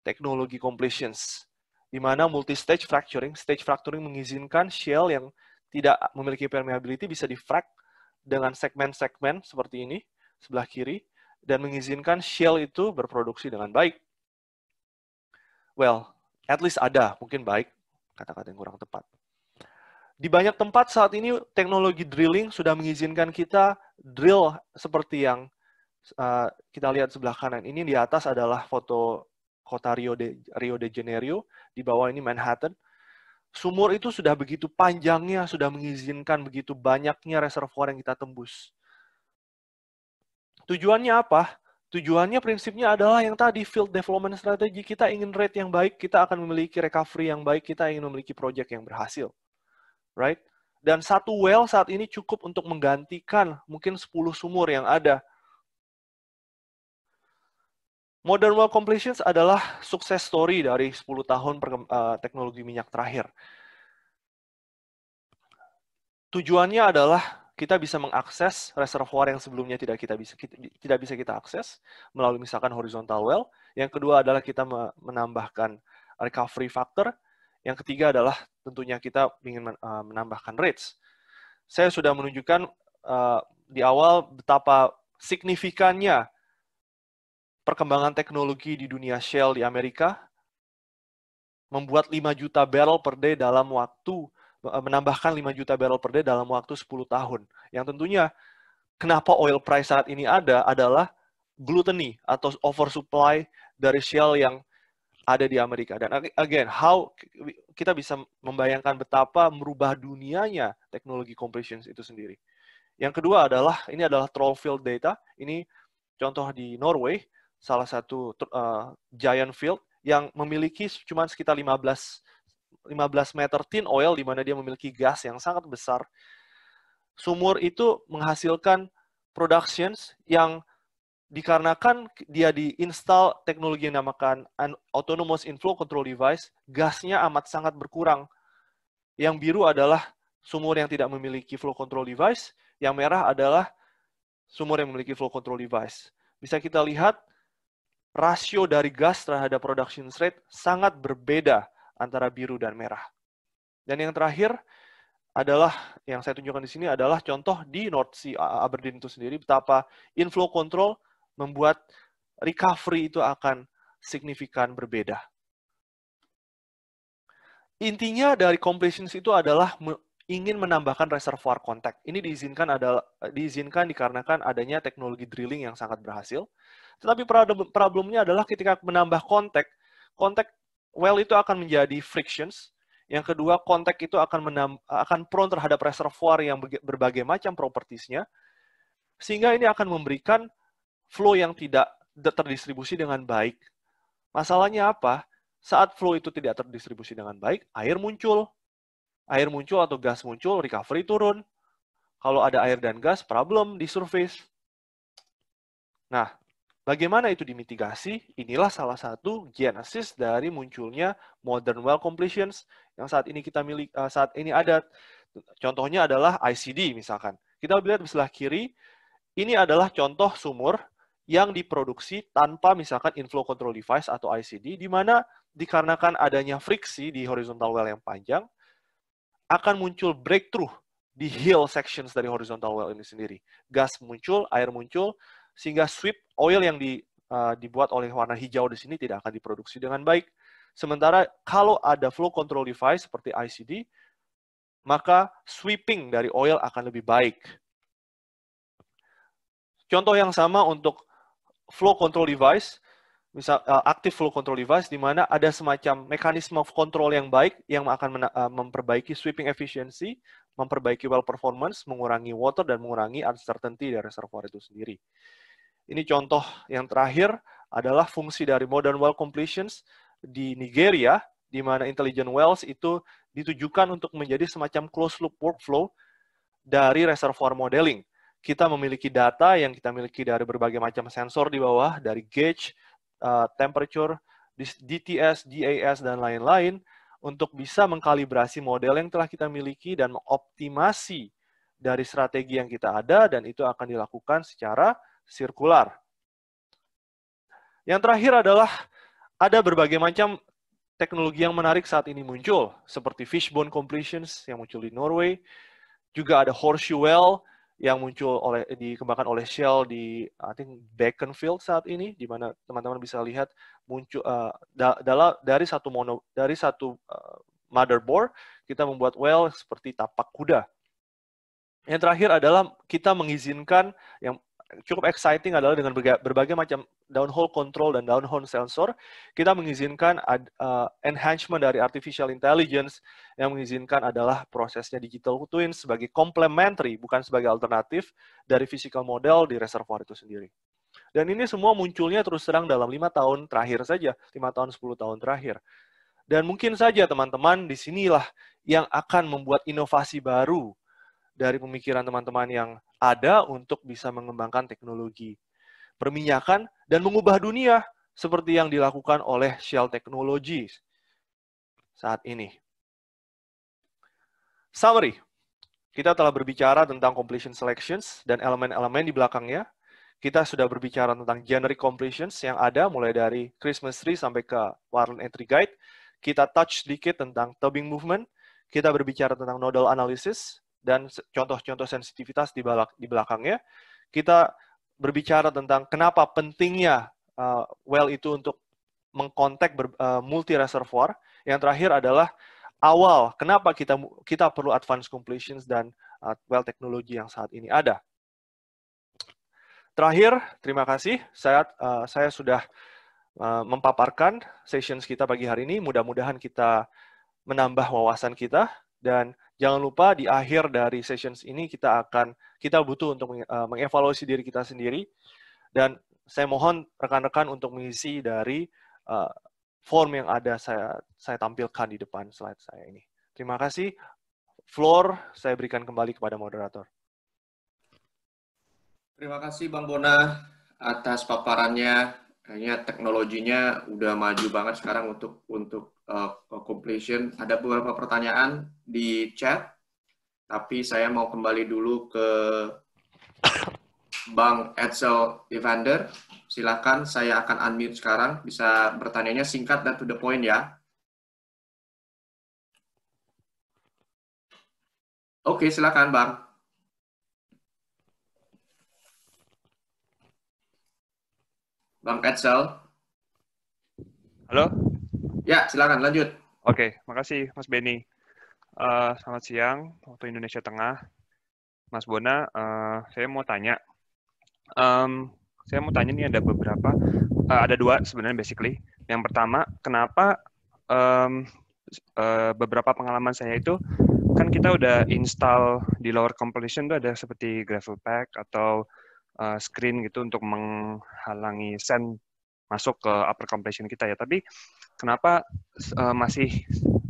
S3: teknologi completions, di mana multi-stage fracturing mengizinkan shale yang tidak memiliki permeability bisa di-frac dengan segmen-segmen seperti ini, sebelah kiri, dan mengizinkan shale itu berproduksi dengan baik. Well, at least ada, mungkin baik, kata-kata yang kurang tepat. Di banyak tempat saat ini teknologi drilling sudah mengizinkan kita drill seperti yang kita lihat sebelah kanan. Ini di atas adalah foto kota Rio de Janeiro, di bawah ini Manhattan. Sumur itu sudah begitu panjangnya, sudah mengizinkan begitu banyaknya reservoir yang kita tembus. Tujuannya apa? Tujuannya prinsipnya adalah yang tadi, field development strategy. Kita ingin rate yang baik, kita akan memiliki recovery yang baik, kita ingin memiliki project yang berhasil. Right? Dan satu well saat ini cukup untuk menggantikan mungkin 10 sumur yang ada. Modern well completions adalah success story dari 10 tahun teknologi minyak terakhir. tujuannya adalah kita bisa mengakses reservoir yang sebelumnya tidak bisa kita akses melalui misalkan horizontal well. Yang kedua adalah kita menambahkan recovery factor. Yang ketiga adalah tentunya kita ingin menambahkan rates. Saya sudah menunjukkan di awal betapa signifikannya perkembangan teknologi di dunia shale di Amerika, membuat 5 juta barrel per day dalam waktu, menambahkan 5 juta barrel per day dalam waktu 10 tahun. Yang tentunya, kenapa oil price saat ini ada adalah gluttony atau oversupply dari shale yang ada di Amerika. Dan again, kita bisa membayangkan betapa merubah dunianya teknologi completions itu sendiri. Yang kedua adalah, ini adalah troll field data. Ini contoh di Norway, salah satu giant field yang memiliki cuma sekitar 15 meter thin oil, di mana dia memiliki gas yang sangat besar. Sumur itu menghasilkan productions yang dikarenakan dia diinstal teknologi yang dinamakan autonomous inflow control device, gasnya amat sangat berkurang. Yang biru adalah sumur yang tidak memiliki flow control device, yang merah adalah sumur yang memiliki flow control device. Bisa kita lihat rasio dari gas terhadap production rate sangat berbeda antara biru dan merah. Dan yang terakhir adalah, yang saya tunjukkan di sini adalah contoh di North Sea Aberdeen itu sendiri, betapa inflow control membuat recovery itu akan signifikan berbeda. Intinya dari completions itu adalah ingin menambahkan reservoir contact. Ini diizinkan dikarenakan adanya teknologi drilling yang sangat berhasil. Tetapi problemnya adalah ketika menambah contact well itu akan menjadi frictions. Yang kedua, contact itu akan prone terhadap reservoir yang berbagai macam propertiesnya, sehingga ini akan memberikan flow yang tidak terdistribusi dengan baik. Masalahnya apa? Saat flow itu tidak terdistribusi dengan baik, air muncul atau gas muncul, recovery turun. Kalau ada air dan gas, problem di surface. Nah, bagaimana itu dimitigasi? Inilah salah satu genesis dari munculnya modern well completions yang saat ini ada. Contohnya adalah ICD misalkan. Kita lihat di sebelah kiri, ini adalah contoh sumur yang diproduksi tanpa misalkan inflow control device atau ICD, di mana dikarenakan adanya friksi di horizontal well yang panjang, akan muncul breakthrough di hill sections dari horizontal well ini sendiri. Gas muncul, air muncul, sehingga sweep oil yang dibuat oleh warna hijau di sini tidak akan diproduksi dengan baik. Sementara kalau ada flow control device seperti ICD, maka sweeping dari oil akan lebih baik. Contoh yang sama untuk flow control device, misal active flow control device, di mana ada semacam mekanisme control yang baik yang akan memperbaiki sweeping efficiency, memperbaiki well performance, mengurangi water, dan mengurangi uncertainty dari reservoir itu sendiri. Ini contoh yang terakhir adalah fungsi dari modern well completions di Nigeria, di mana intelligent wells itu ditujukan untuk menjadi semacam closed loop workflow dari reservoir modeling. Kita memiliki data yang kita miliki dari berbagai macam sensor di bawah, dari gauge, temperature, DTS, DAS, dan lain-lain, untuk bisa mengkalibrasi model yang telah kita miliki dan mengoptimasi dari strategi yang kita ada, dan itu akan dilakukan secara sirkular. Yang terakhir adalah ada berbagai macam teknologi yang menarik saat ini muncul, seperti fishbone completions yang muncul di Norway, juga ada horseshoe well yang dikembangkan oleh Shell di Baconfield saat ini, di mana teman-teman bisa lihat muncul dari satu motherboard kita membuat well seperti tapak kuda. Yang terakhir adalah kita mengizinkan, yang cukup exciting adalah dengan berbagai macam downhole control dan downhole sensor, kita mengizinkan enhancement dari artificial intelligence, yang mengizinkan adalah prosesnya digital twins sebagai complementary, bukan sebagai alternatif dari physical model di reservoir itu sendiri. Dan ini semua munculnya terus terang dalam 5 tahun terakhir saja, 5 tahun, 10 tahun terakhir. Dan mungkin saja teman-teman disinilah yang akan membuat inovasi baru dari pemikiran teman-teman yang ada untuk bisa mengembangkan teknologi perminyakan dan mengubah dunia seperti yang dilakukan oleh Shell Technologies saat ini. Summary. Kita telah berbicara tentang completion selections dan elemen-elemen di belakangnya. Kita sudah berbicara tentang generic completions yang ada mulai dari Christmas tree sampai ke Warland Entry Guide. Kita touch sedikit tentang tubing movement. Kita berbicara tentang nodal analysis dan contoh-contoh sensitivitas di belakangnya. Kita berbicara tentang kenapa pentingnya well itu untuk mengkontak multi reservoir. Yang terakhir adalah awal kenapa kita perlu advanced completions dan well teknologi yang saat ini ada. Terakhir, terima kasih. Saya sudah memaparkan sessions kita pagi hari ini. Mudah-mudahan kita menambah wawasan kita, dan jangan lupa di akhir dari sessions ini kita butuh untuk mengevaluasi diri kita sendiri, dan saya mohon rekan-rekan untuk mengisi dari form yang ada saya tampilkan di depan slide saya ini. Terima kasih. Floor saya berikan kembali kepada moderator.
S4: Terima kasih Bang Bona atas paparannya. Kayaknya teknologinya udah maju banget sekarang untuk completion. Ada beberapa pertanyaan di chat, tapi saya mau kembali dulu ke Bang Edsel Evander. Silakan, saya akan unmute sekarang. Bisa bertanyanya singkat dan to the point ya. Oke, silakan Bang. Bang Edsel.
S5: Halo?
S4: Ya, silakan lanjut.
S5: Oke, makasih Mas Benny. Selamat siang, waktu Indonesia Tengah. Mas Bona, saya mau tanya. Saya mau tanya nih ada dua sebenarnya basically. Yang pertama, kenapa beberapa pengalaman saya itu, kan kita udah install di lower completion itu ada seperti gravel pack atau screen gitu untuk menghalangi sand masuk ke upper completion kita ya. Tapi kenapa masih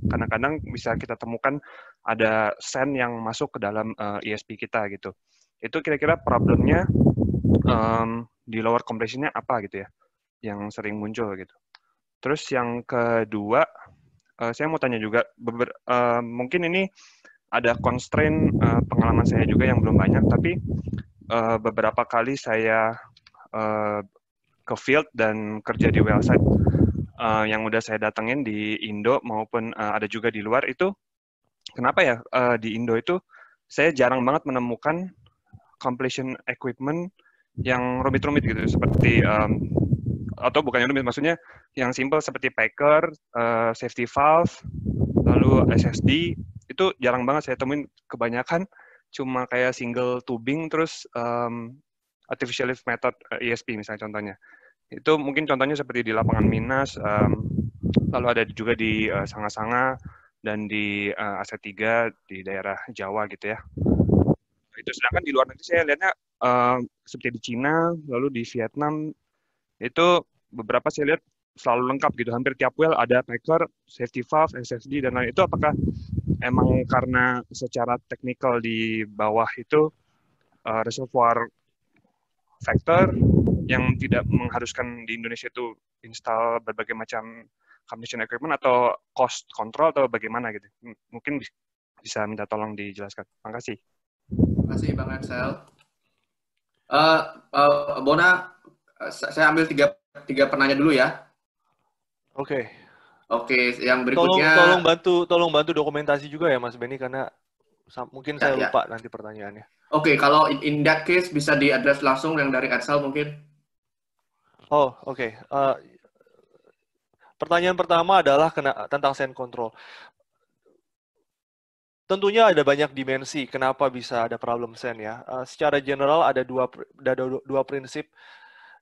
S5: kadang-kadang bisa kita temukan ada sand yang masuk ke dalam ESP kita gitu. Itu kira-kira problemnya di lower completion-nya apa gitu ya, yang sering muncul gitu. Terus yang kedua, saya mau tanya juga, mungkin ini ada constraint pengalaman saya juga yang belum banyak, tapi beberapa kali saya ke field dan kerja di well site yang udah saya datengin di Indo maupun ada juga di luar itu, kenapa ya di Indo itu saya jarang banget menemukan completion equipment yang rumit-rumit gitu, seperti atau bukannya rumit, maksudnya yang simple seperti packer, safety valve, lalu SSD, itu jarang banget saya temuin. Kebanyakan cuma kayak single tubing, terus artificial lift method ESP misalnya contohnya. Itu mungkin contohnya seperti di lapangan Minas, lalu ada juga di Sanga-Sanga, dan di AC3 di daerah Jawa gitu ya. Itu sedangkan di luar negeri saya lihatnya seperti di Cina, lalu di Vietnam, itu beberapa saya lihat selalu lengkap gitu, hampir tiap well ada packer, safety valve, SSD, dan lain. Itu apakah emang karena secara teknikal di bawah itu reservoir factor yang tidak mengharuskan di Indonesia itu install berbagai macam completion equipment, atau cost control, atau bagaimana gitu? Mungkin bisa minta tolong dijelaskan. Terima kasih.
S4: Terima kasih Bang Edsel. Bona, saya ambil tiga penanya dulu ya.
S3: Oke.
S4: Oke, yang berikutnya.
S3: Tolong bantu dokumentasi juga ya Mas Benny, karena mungkin saya lupa nanti pertanyaannya.
S4: Oke, kalau in that case bisa di-address langsung yang dari Edsel mungkin.
S3: Oh, oke. Pertanyaan pertama adalah tentang sand control. Tentunya ada banyak dimensi kenapa bisa ada problem sand ya. Secara general ada dua prinsip.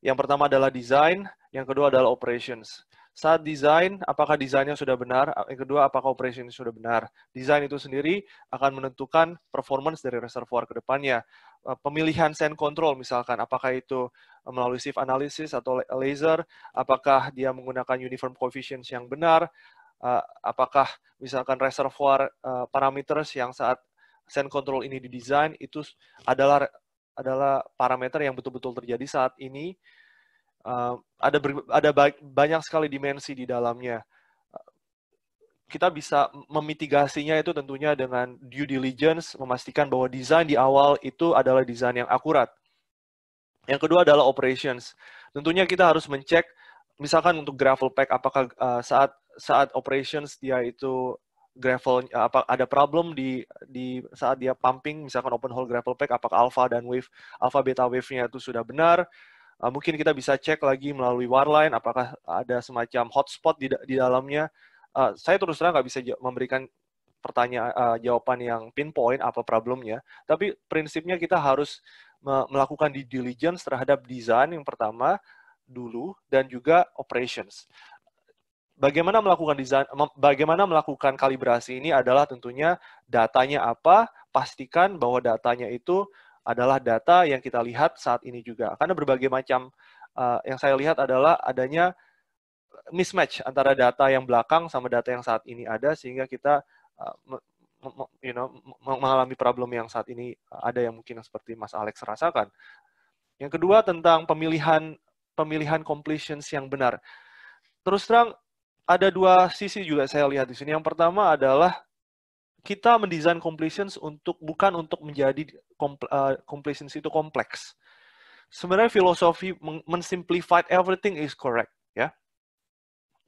S3: Yang pertama adalah design, yang kedua adalah operations. Saat desain, apakah desainnya sudah benar? Yang kedua, apakah operationnya sudah benar? Desain itu sendiri akan menentukan performance dari reservoir ke depannya. Pemilihan sand control misalkan, apakah itu melalui sieve analysis atau laser, apakah dia menggunakan uniform coefficients yang benar, apakah misalkan reservoir parameters yang saat sand control ini didesain itu adalah parameter yang betul-betul terjadi saat ini. Ada banyak sekali dimensi di dalamnya. kita bisa memitigasinya itu tentunya dengan due diligence, memastikan bahwa desain di awal itu adalah desain yang akurat. Yang kedua adalah operations. Tentunya kita harus mencek, misalkan untuk gravel pack, apakah saat operations dia itu gravel, apa ada problem di saat dia pumping, misalkan open hole gravel pack, apakah alpha beta wave-nya itu sudah benar. Mungkin kita bisa cek lagi melalui wireline, apakah ada semacam hotspot di dalamnya. Saya terus terang nggak bisa memberikan jawaban yang pinpoint apa problemnya, tapi prinsipnya kita harus melakukan due diligence terhadap desain yang pertama dulu dan juga operations. Bagaimana melakukan desain, bagaimana melakukan kalibrasi ini adalah tentunya datanya apa, pastikan bahwa datanya itu adalah data yang kita lihat saat ini juga. Karena berbagai macam yang saya lihat adalah adanya mismatch antara data yang belakang sama data yang saat ini ada, sehingga kita mengalami problem yang saat ini ada yang mungkin seperti Mas Alex rasakan. Yang kedua tentang pemilihan completions yang benar. Terus terang ada dua sisi juga saya lihat di sini. Yang pertama adalah kita mendesain completions bukan untuk menjadi completions itu kompleks. Sebenarnya filosofi mensimplify everything is correct, ya.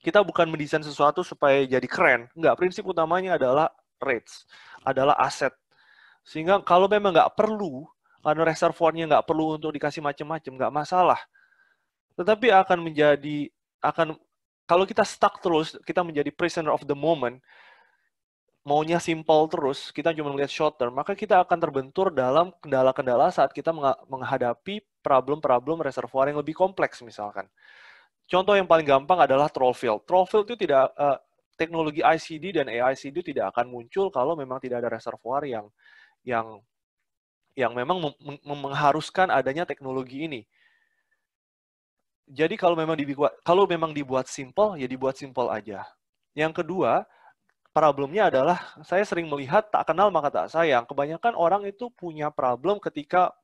S3: Kita bukan mendesain sesuatu supaya jadi keren. Enggak, prinsip utamanya adalah rates, adalah aset. Sehingga kalau memang nggak perlu, karena reservoirnya nggak perlu untuk dikasih macam-macam, nggak masalah. Tetapi kalau kita stuck terus, kita menjadi prisoner of the moment, maunya simple terus, kita cuma melihat short term, maka kita akan terbentur dalam kendala-kendala saat kita menghadapi problem-problem reservoir yang lebih kompleks misalkan. Contoh yang paling gampang adalah troll field. Troll field itu teknologi ICD dan AICD tidak akan muncul kalau memang tidak ada reservoir yang memang mengharuskan adanya teknologi ini. Jadi kalau memang dibuat simple, ya dibuat simple aja. Yang kedua, problemnya adalah saya sering melihat tak kenal maka tak sayang. Kebanyakan orang itu punya problem ketika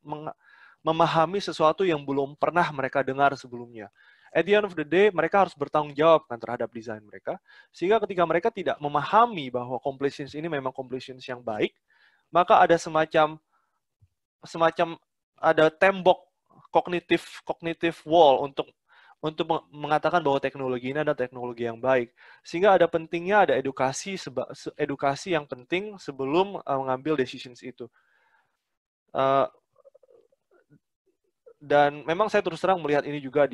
S3: memahami sesuatu yang belum pernah mereka dengar sebelumnya. At the end of the day, mereka harus bertanggung jawab kan terhadap desain mereka. Sehingga ketika mereka tidak memahami bahwa completions ini memang completions yang baik, maka ada semacam ada tembok kognitif wall untuk mengatakan bahwa teknologi ini adalah teknologi yang baik. Sehingga ada pentingnya ada edukasi yang penting sebelum mengambil decisions itu. Dan memang saya terus terang melihat ini juga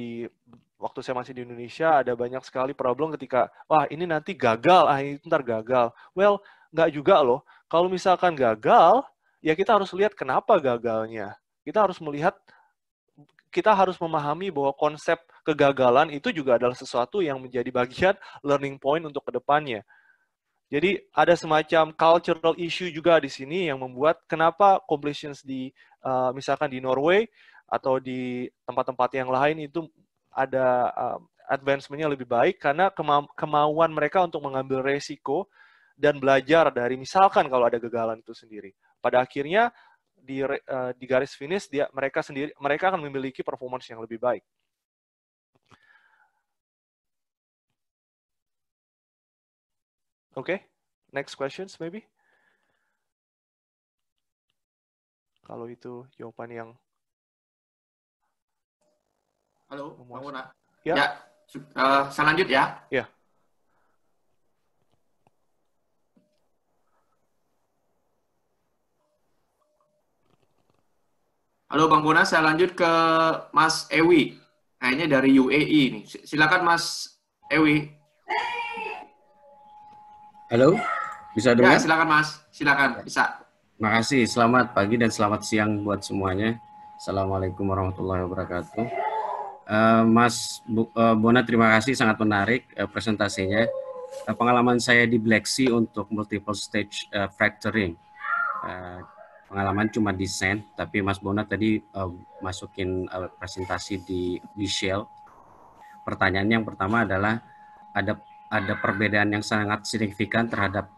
S3: waktu saya masih di Indonesia, ada banyak sekali problem ketika, wah ini nanti gagal, ini ntar gagal. Well, nggak juga loh. Kalau misalkan gagal, ya kita harus lihat kenapa gagalnya. Kita harus memahami bahwa konsep kegagalan itu juga adalah sesuatu yang menjadi bagian learning point untuk kedepannya. Jadi ada semacam cultural issue juga di sini yang membuat kenapa completions misalkan di Norway atau di tempat-tempat yang lain itu ada advancement-nya lebih baik karena kemauan mereka untuk mengambil resiko dan belajar dari misalkan kalau ada kegagalan itu sendiri. Pada akhirnya di garis finish mereka akan memiliki performance yang lebih baik. Okay, next questions maybe. Kalau itu jawaban yang
S4: Halo, Bang Bona.
S3: Ya.
S4: Ya, saya lanjut ya.
S3: Ya.
S4: Halo Bang Bona, saya lanjut ke Mas Ewi. Kayaknya dari UAE nih. Silakan Mas Ewi.
S6: Halo, bisa dengar?
S4: Ya, silakan Mas. Silakan, bisa.
S6: Makasih, selamat pagi dan selamat siang buat semuanya. Assalamualaikum warahmatullahi wabarakatuh. Mas Bona, terima kasih, sangat menarik presentasinya. Pengalaman saya di Black Sea untuk multiple stage fracturing. Pengalaman cuma desain, tapi Mas Bona tadi masukin presentasi di Shell. Pertanyaan yang pertama adalah ada perbedaan yang sangat signifikan terhadap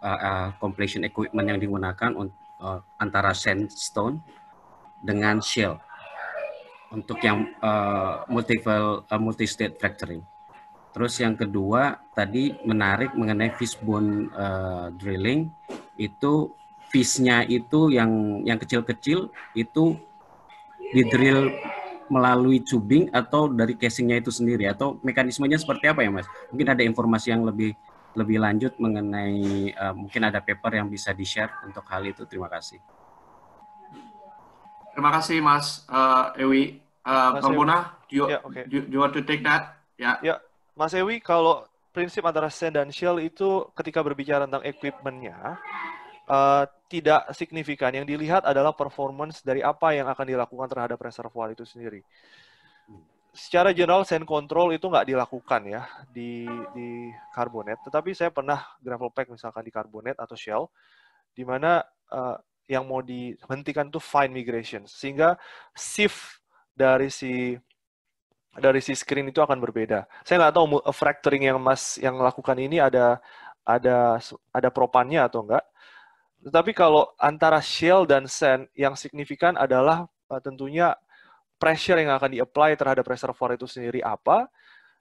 S6: completion equipment yang digunakan antara sandstone dengan Shell untuk yang multi-state fracturing. Terus yang kedua tadi menarik mengenai fishbone drilling, itu fish-nya itu yang kecil-kecil itu di drill melalui tubing atau dari casingnya itu sendiri, atau mekanismenya seperti apa ya Mas? Mungkin ada informasi yang lebih lanjut mengenai mungkin ada paper yang bisa di-share untuk hal itu. Terima kasih.
S4: Terima kasih Mas Ewi. Bang Bona, do you want to take that?
S3: Ya, Mas Ewi, kalau prinsip antara sand dan shell itu ketika berbicara tentang equipment-nya, tidak signifikan. Yang dilihat adalah performance dari apa yang akan dilakukan terhadap reservoir itu sendiri. Secara general, sand control itu nggak dilakukan ya di carbonate, tetapi saya pernah gravel pack misalkan di carbonate atau shell, di mana yang mau dihentikan itu fine migration, sehingga shift dari si screen itu akan berbeda. Saya nggak tahu fracturing yang Mas yang lakukan ini ada propannya atau enggak. Tetapi kalau antara shell dan sand yang signifikan adalah tentunya pressure yang akan di-apply terhadap reservoir itu sendiri apa,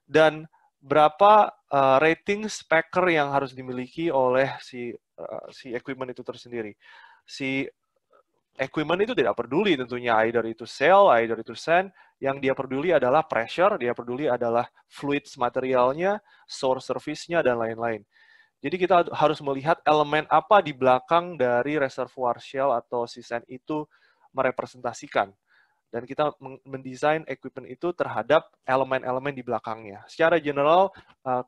S3: dan berapa rating specker yang harus dimiliki oleh si equipment itu tersendiri. Si equipment itu tidak peduli tentunya either itu shell, either itu sand. Yang dia peduli adalah pressure, dia peduli adalah fluids materialnya, source surface-nya, dan lain-lain. Jadi kita harus melihat elemen apa di belakang dari reservoir shell atau si sand itu merepresentasikan. Dan kita mendesain equipment itu terhadap elemen-elemen di belakangnya. Secara general,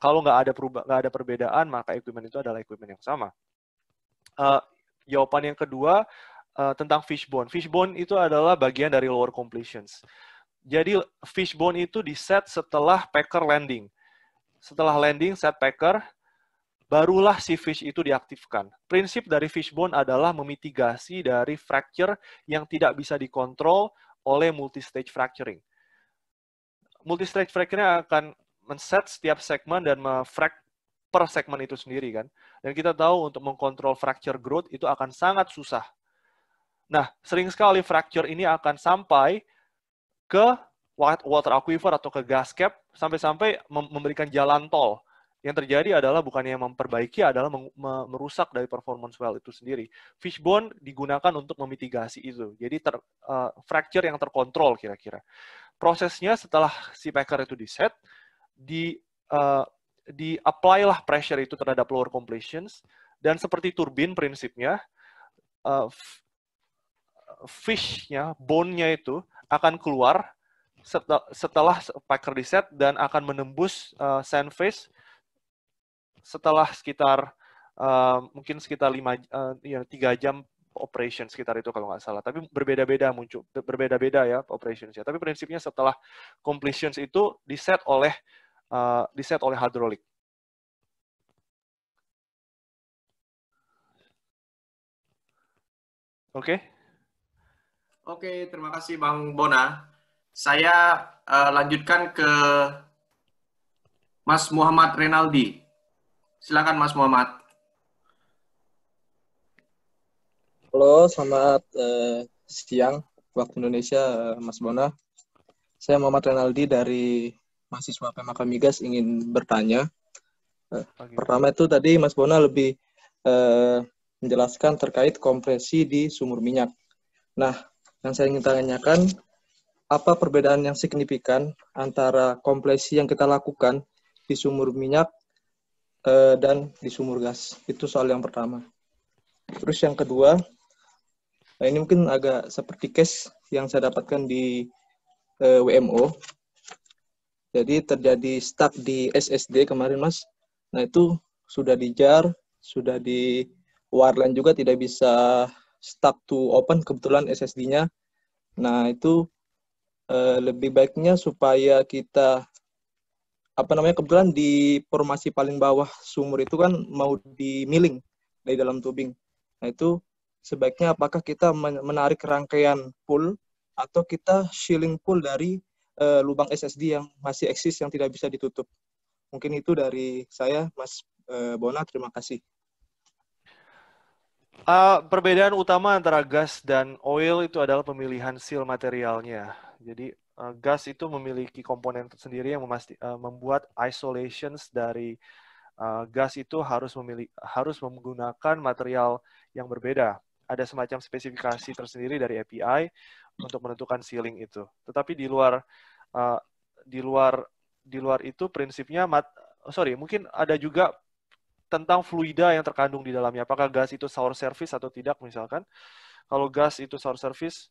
S3: kalau nggak ada perbedaan, maka equipment itu adalah equipment yang sama. Jawaban yang kedua tentang fishbone. Fishbone itu adalah bagian dari lower completions. Jadi fishbone itu di-set setelah packer landing. Setelah landing, set packer, barulah si fish itu diaktifkan. Prinsip dari fishbone adalah memitigasi dari fracture yang tidak bisa dikontrol oleh multi-stage fracturing. Multi-stage fracturing akan men-set setiap segmen dan me-frac per segmen itu sendiri kan. Dan kita tahu untuk mengkontrol fracture growth itu akan sangat susah. Nah, sering sekali fracture ini akan sampai ke water aquifer atau ke gas cap, sampai-sampai memberikan jalan tol. Yang terjadi adalah bukannya memperbaiki, adalah merusak dari performance well itu sendiri. Fishbone digunakan untuk memitigasi itu. Jadi fracture yang terkontrol kira-kira. Prosesnya setelah si packer itu di-set, di-apply lah pressure itu terhadap lower completions, dan seperti turbin prinsipnya, fish-nya, bone-nya itu akan keluar setelah packer di-set dan akan menembus sand face setelah sekitar mungkin sekitar 3 jam operation sekitar itu kalau nggak salah. Tapi berbeda-beda ya operationsnya. Tapi prinsipnya setelah completions itu di-set oleh hydraulic. Oke.
S4: Oke, terima kasih Bang Bona. Saya lanjutkan ke Mas Muhammad Renaldi. Silakan Mas Muhammad.
S7: Halo, selamat siang waktu Indonesia, Mas Bona. Saya Muhammad Renaldi dari mahasiswa PMK Migas ingin bertanya. Pertama itu tadi Mas Bona lebih menjelaskan terkait kompresi di sumur minyak. Nah, yang saya ingin tanyakan, apa perbedaan yang signifikan antara kompresi yang kita lakukan di sumur minyak dan di sumur gas? Itu soal yang pertama. Terus yang kedua, ini mungkin agak seperti case yang saya dapatkan di WMO. Jadi terjadi stuck di SSD kemarin, Mas. Nah, itu sudah di jar, sudah di wireline juga tidak bisa stuck to open kebetulan SSD-nya. Nah, itu lebih baiknya supaya kita kebetulan di formasi paling bawah sumur itu kan mau di-milling dari dalam tubing. Nah, itu sebaiknya apakah kita menarik rangkaian pull atau kita shielding pull dari lubang SSD yang masih eksis yang tidak bisa ditutup. Mungkin itu dari saya, Mas Bona. Terima kasih.
S3: Perbedaan utama antara gas dan oil itu adalah pemilihan seal materialnya. Jadi gas itu memiliki komponen tersendiri yang membuat isolations dari gas itu harus menggunakan material yang berbeda. Ada semacam spesifikasi tersendiri dari API untuk menentukan sealing itu. Tetapi di luar itu prinsipnya mungkin ada juga tentang fluida yang terkandung di dalamnya. Apakah gas itu sour surface atau tidak misalkan. Kalau gas itu sour surface,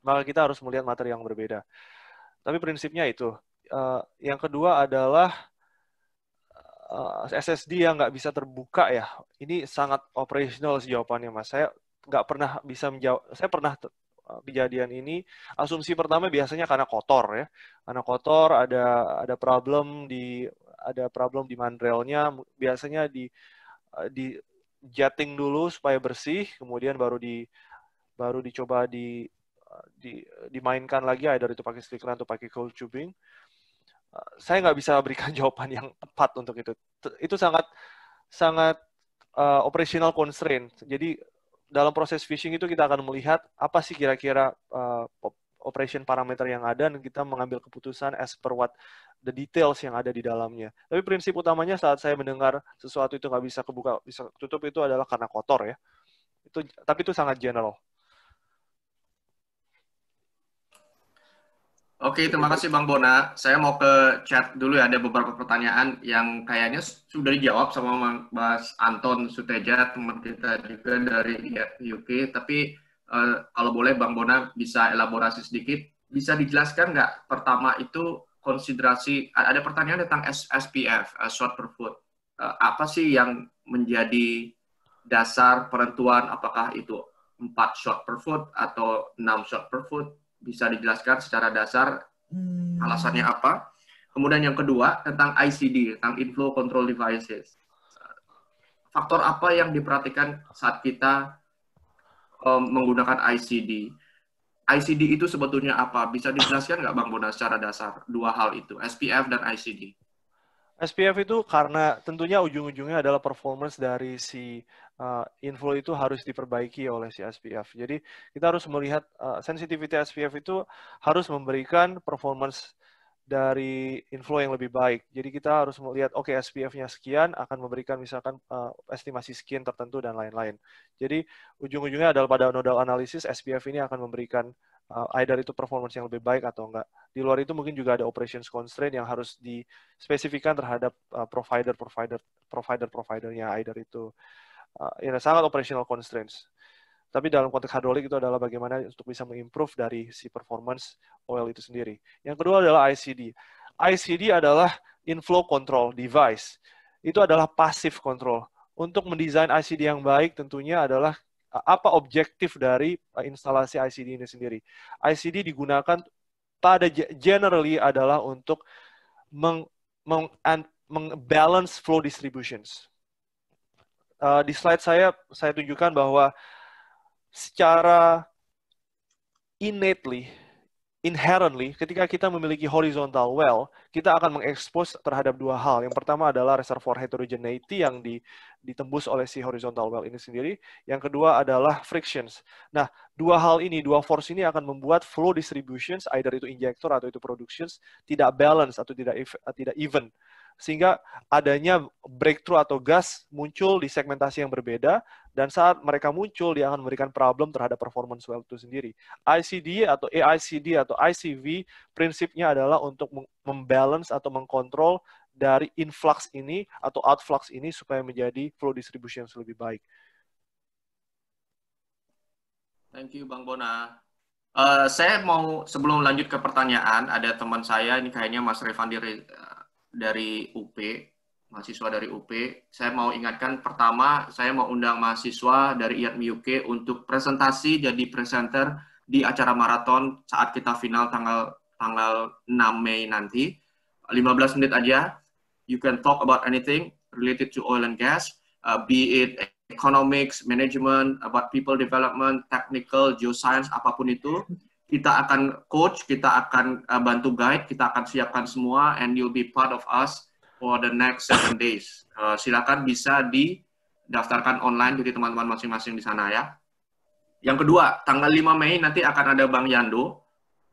S3: maka kita harus melihat materi yang berbeda. Tapi prinsipnya itu. Yang kedua adalah SSD yang nggak bisa terbuka ya. Ini sangat operational jawabannya, Mas. Saya nggak pernah bisa menjawab. Saya pernah kejadian ini. Asumsi pertama biasanya karena kotor ya. Karena kotor ada problem di mandrelnya. Biasanya di jetting dulu supaya bersih, kemudian baru dicoba dimainkan lagi, either itu pakai stickeran atau pakai cold tubing. Saya nggak bisa berikan jawaban yang tepat untuk itu. Itu sangat operational constraint. Jadi dalam proses phishing itu kita akan melihat apa sih kira-kira operation parameter yang ada, dan kita mengambil keputusan as per what the details yang ada di dalamnya. Tapi prinsip utamanya saat saya mendengar sesuatu itu nggak bisa kebuka, bisa tutup, itu adalah karena kotor ya. Tapi itu sangat general.
S4: Oke, terima kasih Bang Bona. Saya mau ke chat dulu ya, ada beberapa pertanyaan yang kayaknya sudah dijawab sama Mas Anton Suteja, teman kita juga dari UK. Tapi kalau boleh Bang Bona bisa elaborasi sedikit, bisa dijelaskan nggak pertama itu konsiderasi, ada pertanyaan tentang SPF, shot per foot. Apa sih yang menjadi dasar penentuan apakah itu 4 shot per foot atau 6 shot per foot? Bisa dijelaskan secara dasar alasannya apa. Kemudian yang kedua tentang ICD, tentang inflow control devices. Faktor apa yang diperhatikan saat kita menggunakan ICD? ICD itu sebetulnya apa? Bisa dijelaskan nggak Bang Bona secara dasar dua hal itu, SPF dan ICD?
S3: SPF itu karena tentunya ujung-ujungnya adalah performance dari si inflow itu harus diperbaiki oleh si SPF. Jadi kita harus melihat sensitivity SPF itu harus memberikan performance dari inflow yang lebih baik. Jadi kita harus melihat, oke, SPF-nya sekian akan memberikan misalkan estimasi sekian tertentu dan lain-lain. Jadi ujung-ujungnya adalah pada nodal analisis SPF ini akan memberikan either itu performance yang lebih baik atau enggak. Di luar itu mungkin juga ada operations constraint yang harus dispesifikan terhadap provider-providernya, either itu sangat operational constraints. Tapi dalam konteks hidrolik itu adalah bagaimana untuk bisa mengimprove dari si performance oil itu sendiri. Yang kedua adalah ICD. ICD adalah inflow control device. Itu adalah passive control. Untuk mendesain ICD yang baik tentunya adalah apa objektif dari instalasi ICD ini sendiri. ICD digunakan generally adalah untuk balance flow distributions. Di slide saya tunjukkan bahwa secara inherently, ketika kita memiliki horizontal well, kita akan mengekspos terhadap dua hal. Yang pertama adalah reservoir heterogeneity yang ditembus oleh si horizontal well ini sendiri. Yang kedua adalah frictions. Nah, dua hal ini, dua force ini akan membuat flow distributions, either itu injector atau itu productions, tidak balance atau tidak even. Sehingga adanya breakthrough atau gas muncul di segmentasi yang berbeda, dan saat mereka muncul, dia akan memberikan problem terhadap performance well itu sendiri. ICD atau AICD atau ICV, prinsipnya adalah untuk membalance atau mengkontrol dari influx ini atau outflux ini supaya menjadi flow distribution yang lebih baik.
S4: Thank you, Bang Bona. Saya mau, sebelum lanjut ke pertanyaan, ada teman saya, ini kayaknya Mas Revan dari UP, mahasiswa dari UP. Saya mau ingatkan, pertama, saya mau undang mahasiswa dari IATMI UK untuk presentasi, jadi presenter di acara maraton saat kita final tanggal 6 Mei nanti. 15 menit aja. You can talk about anything related to oil and gas, be it economics, management, about people development, technical, geoscience, apapun itu. Kita akan coach, kita akan bantu guide, kita akan siapkan semua, and you'll be part of us for the next 7 days. Silakan bisa didaftarkan online jadi teman-teman masing-masing di sana ya. Yang kedua, tanggal 5 Mei nanti akan ada Bang Yando.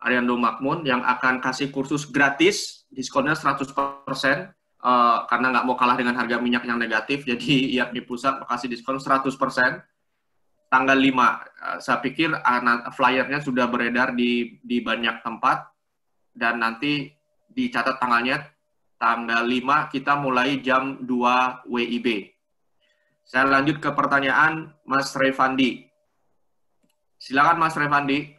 S4: Ariando Makmun yang akan kasih kursus gratis, diskonnya 100%, karena nggak mau kalah dengan harga minyak yang negatif, jadi IATMI Pusat kasih diskon 100%, tanggal 5. Saya pikir flyernya sudah beredar di banyak tempat, dan nanti dicatat tanggalnya, tanggal 5 kita mulai jam 2 WIB. Saya lanjut ke pertanyaan Mas Revandi. Silakan Mas Revandi.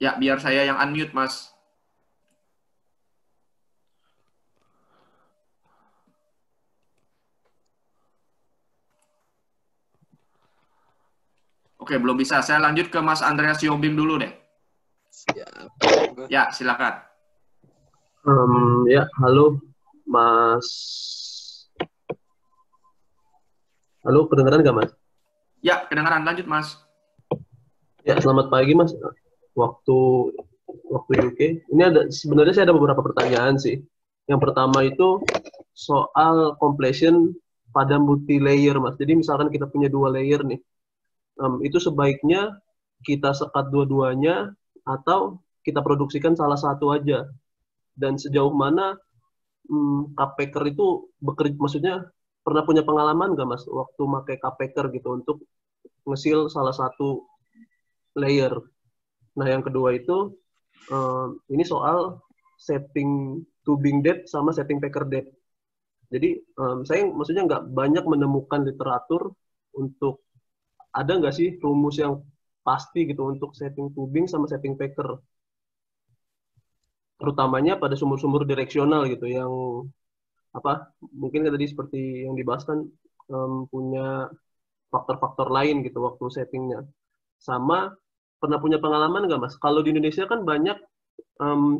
S4: Ya, biar saya yang unmute, Mas. Oke, belum bisa. Saya lanjut ke Mas Andreas Yombim dulu deh.
S7: Siap.
S4: Ya, silakan.
S8: Ya, halo Mas. Halo, kedengaran nggak Mas?
S4: Ya, kedengaran. Lanjut, Mas.
S8: Ya, selamat pagi Mas. Waktu UK. Ini sebenarnya saya ada beberapa pertanyaan sih. Yang pertama itu soal completion pada multi layer Mas. Jadi misalkan kita punya 2 layer nih, itu sebaiknya kita sekat dua-duanya atau kita produksikan salah satu aja. Dan sejauh mana Cuppacker itu bekerja, maksudnya pernah punya pengalaman nggak Mas waktu pakai Cuppacker gitu untuk ngesil salah satu layer. Nah, yang kedua itu ini soal setting tubing depth sama setting packer depth. Jadi saya maksudnya nggak banyak menemukan literatur untuk ada nggak sih rumus yang pasti gitu untuk setting tubing sama setting packer, terutamanya pada sumur-sumur direksional gitu yang mungkin tadi seperti yang dibahas kan punya faktor-faktor lain gitu waktu settingnya. Sama pernah punya pengalaman nggak Mas? Kalau di Indonesia kan banyak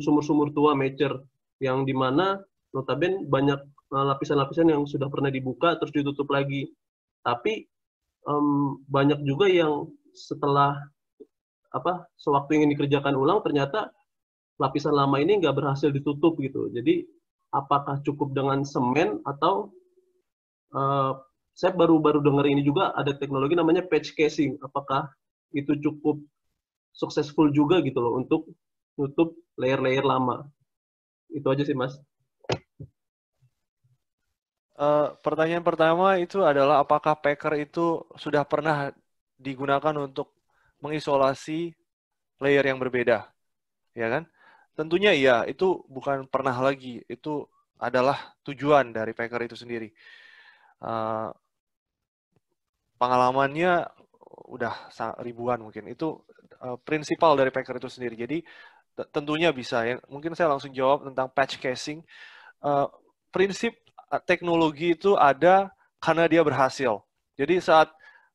S8: sumur-sumur tua mature yang dimana notabene banyak lapisan-lapisan yang sudah pernah dibuka terus ditutup lagi. Tapi banyak juga yang setelah sewaktu ingin dikerjakan ulang ternyata lapisan lama ini nggak berhasil ditutup gitu. Jadi apakah cukup dengan semen atau saya baru dengar ini juga ada teknologi namanya patch casing. Apakah itu cukup successful juga gitu loh untuk nutup layer-layer lama? Itu aja sih Mas.
S3: Pertanyaan pertama itu adalah apakah packer itu sudah pernah digunakan untuk mengisolasi layer yang berbeda, ya kan? Tentunya iya, itu bukan pernah lagi, itu adalah tujuan dari packer itu sendiri. Pengalamannya udah ribuan mungkin, itu prinsipal dari packer itu sendiri. Jadi tentunya bisa ya. Mungkin saya langsung jawab tentang patch casing. Prinsip teknologi itu ada karena dia berhasil. Jadi saat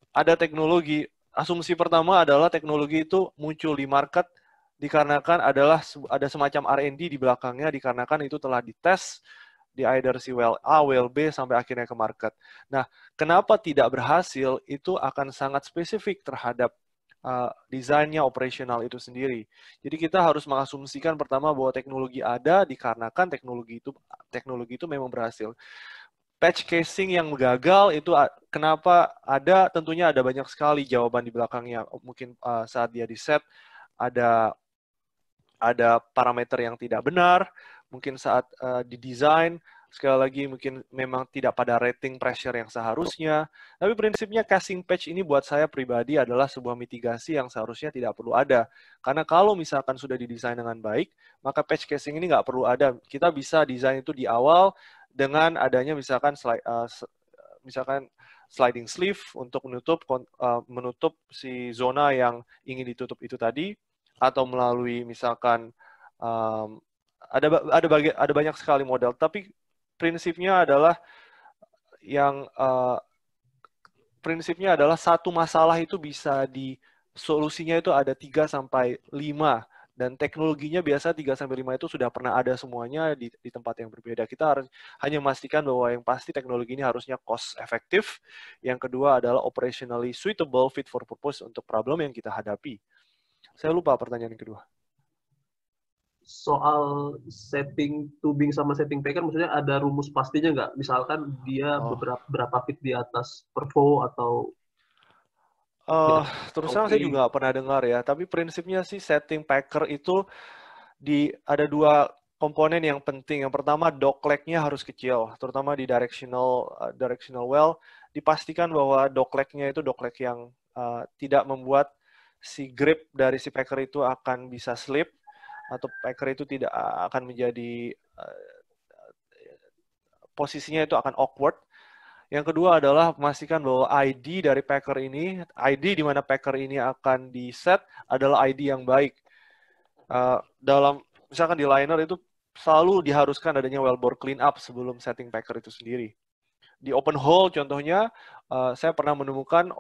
S3: ada teknologi, asumsi pertama adalah teknologi itu muncul di market dikarenakan ada semacam R&D di belakangnya, dikarenakan itu telah dites di either si well A, well B, sampai akhirnya ke market. Nah, kenapa tidak berhasil, itu akan sangat spesifik terhadap desainnya, operasional itu sendiri. Jadi kita harus mengasumsikan pertama bahwa teknologi ada dikarenakan teknologi itu memang berhasil. Patch casing yang gagal itu kenapa ada? Tentunya ada banyak sekali jawaban di belakangnya. Mungkin saat dia di set ada parameter yang tidak benar, mungkin saat didesain sekali lagi mungkin memang tidak pada rating pressure yang seharusnya. Tapi prinsipnya casing patch ini buat saya pribadi adalah sebuah mitigasi yang seharusnya tidak perlu ada. Karena kalau misalkan sudah didesain dengan baik, maka patch casing ini nggak perlu ada. Kita bisa desain itu di awal dengan adanya misalkan sliding sleeve untuk menutup si zona yang ingin ditutup itu tadi, atau melalui misalkan ada banyak sekali model. Tapi prinsipnya adalah satu masalah itu bisa solusinya itu ada 3 sampai 5, dan teknologinya biasa 3 sampai 5 itu sudah pernah ada semuanya di tempat yang berbeda. Kita harus hanya memastikan bahwa yang pasti teknologi ini harusnya cost efektif. Yang kedua adalah operationally suitable, fit for purpose untuk problem yang kita hadapi. Saya lupa pertanyaan yang kedua.
S8: soal setting tubing sama setting packer, maksudnya ada rumus pastinya nggak? Misalkan dia berapa feet di atas per vow atau
S3: terus terang saya juga nggak pernah dengar ya, tapi prinsipnya sih setting packer itu ada dua komponen yang penting. Yang pertama, dogleg-nya harus kecil, terutama di directional well. Dipastikan bahwa dogleg-nya itu dogleg yang tidak membuat si grip dari si packer itu akan bisa slip, atau packer itu tidak akan menjadi posisinya itu akan awkward. Yang kedua adalah memastikan bahwa ID dari packer ini, ID di mana packer ini akan di-set adalah ID yang baik. Misalkan di liner itu selalu diharuskan adanya wellbore clean up sebelum setting packer itu sendiri. Di open hole contohnya, saya pernah menemukan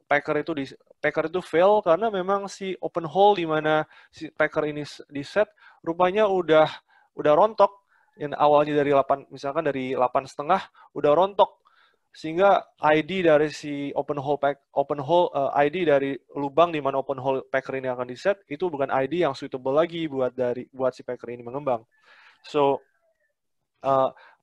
S3: packer itu fail karena memang si open hole di mana si packer ini di-set rupanya udah rontok. Yang awalnya dari 8, misalkan dari 8,5 udah rontok. Sehingga ID dari si ID dari lubang di mana open hole packer ini akan di-set itu bukan ID yang suitable lagi buat si packer ini mengembang. So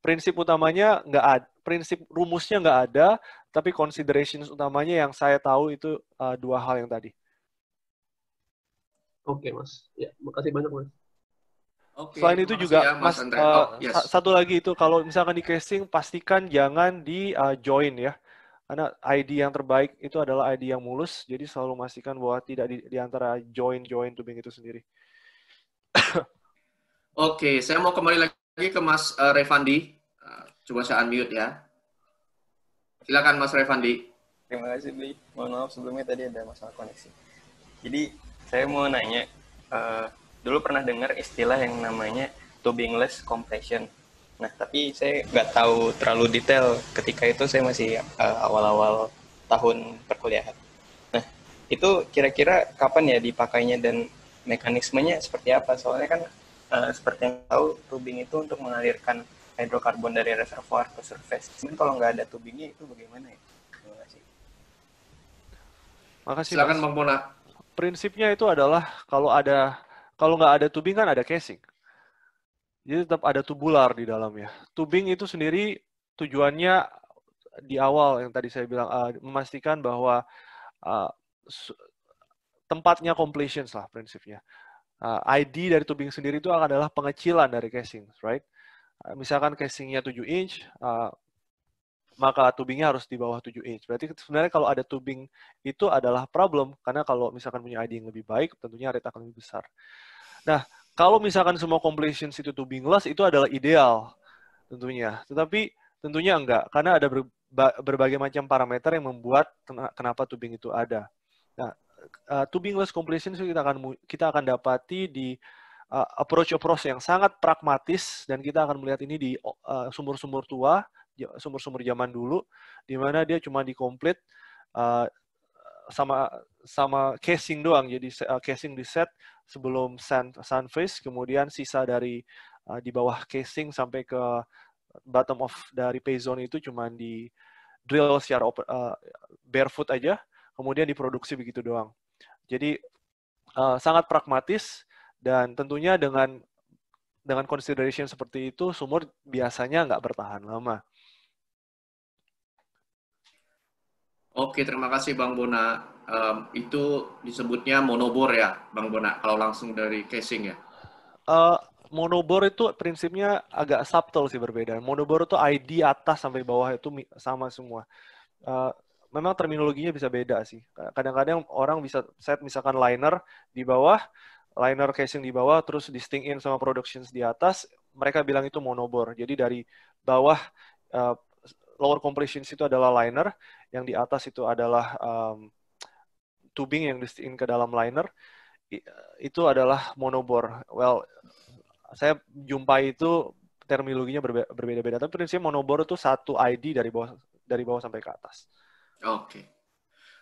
S3: prinsip utamanya nggak ada, prinsip rumusnya nggak ada, tapi considerations utamanya yang saya tahu itu dua hal yang tadi.
S8: Oke, Mas. Ya, makasih banyak, Mas.
S3: Oke, selain itu juga, ya, Mas, satu lagi itu, kalau misalkan di casing, pastikan jangan di join ya. Karena ID yang terbaik itu adalah ID yang mulus, jadi selalu memastikan bahwa tidak di antara join tubing itu sendiri.
S4: Oke, saya mau kembali lagi ke Mas Revandi. Coba saya unmute ya. Silakan Mas Revandi.
S9: Terima kasih, Bi. Mohon maaf sebelumnya tadi ada masalah koneksi. Jadi, saya mau nanya, dulu pernah dengar istilah yang namanya tubingless compression. Nah, tapi saya nggak tahu terlalu detail. Ketika itu saya masih awal-awal tahun perkuliahan. Nah, itu kira-kira kapan ya dipakainya dan mekanismenya seperti apa? Soalnya kan seperti yang tahu, tubing itu untuk mengalirkan hidrokarbon dari reservoir ke surface. Cuman kalau nggak ada tubingnya itu bagaimana ya? Terima kasih.
S3: Makasih,
S4: silakan
S3: Mas.
S4: Bang Bona.
S3: Prinsipnya itu adalah kalau nggak ada tubing kan ada casing. Jadi tetap ada tubular di dalamnya. Tubing itu sendiri tujuannya di awal yang tadi saya bilang memastikan bahwa tempatnya completions lah prinsipnya. ID dari tubing sendiri itu adalah pengecilan dari casing, right? Misalkan casingnya 7 inch, maka tubingnya harus di bawah 7 inch. Berarti sebenarnya kalau ada tubing itu adalah problem, karena kalau misalkan punya ID yang lebih baik, tentunya rate akan lebih besar. Nah, kalau misalkan semua completions itu tubingless, itu adalah ideal tentunya. Tetapi tentunya enggak, karena ada berbagai macam parameter yang membuat kenapa tubing itu ada. Nah, tubingless completions kita akan dapati di approach yang sangat pragmatis, dan kita akan melihat ini di sumur-sumur tua, sumur-sumur zaman dulu, di mana dia cuma dikomplit sama casing doang. Jadi casing di set sebelum sun face, kemudian sisa dari di bawah casing sampai ke bottom of dari pay zone itu cuma di drill secara barefoot aja, kemudian diproduksi begitu doang. Jadi sangat pragmatis, dan tentunya dengan consideration seperti itu, sumur biasanya nggak bertahan lama.
S4: Oke, terima kasih Bang Bona. Itu disebutnya monobore ya, Bang Bona, kalau langsung dari casing ya?
S3: Monobore itu prinsipnya agak subtle sih, berbeda. Monobore itu ID atas sampai bawah itu sama semua. Memang terminologinya bisa beda sih. Kadang-kadang orang bisa set misalkan liner di bawah, liner casing di bawah, terus distinct in sama productions di atas, mereka bilang itu monobore. Jadi dari bawah, lower completions itu adalah liner, yang di atas itu adalah tubing yang distinct in ke dalam liner, itu adalah monobore. Well, saya jumpai itu terminologinya berbeda-beda, tapi prinsipnya monobore itu satu ID dari bawah sampai ke atas.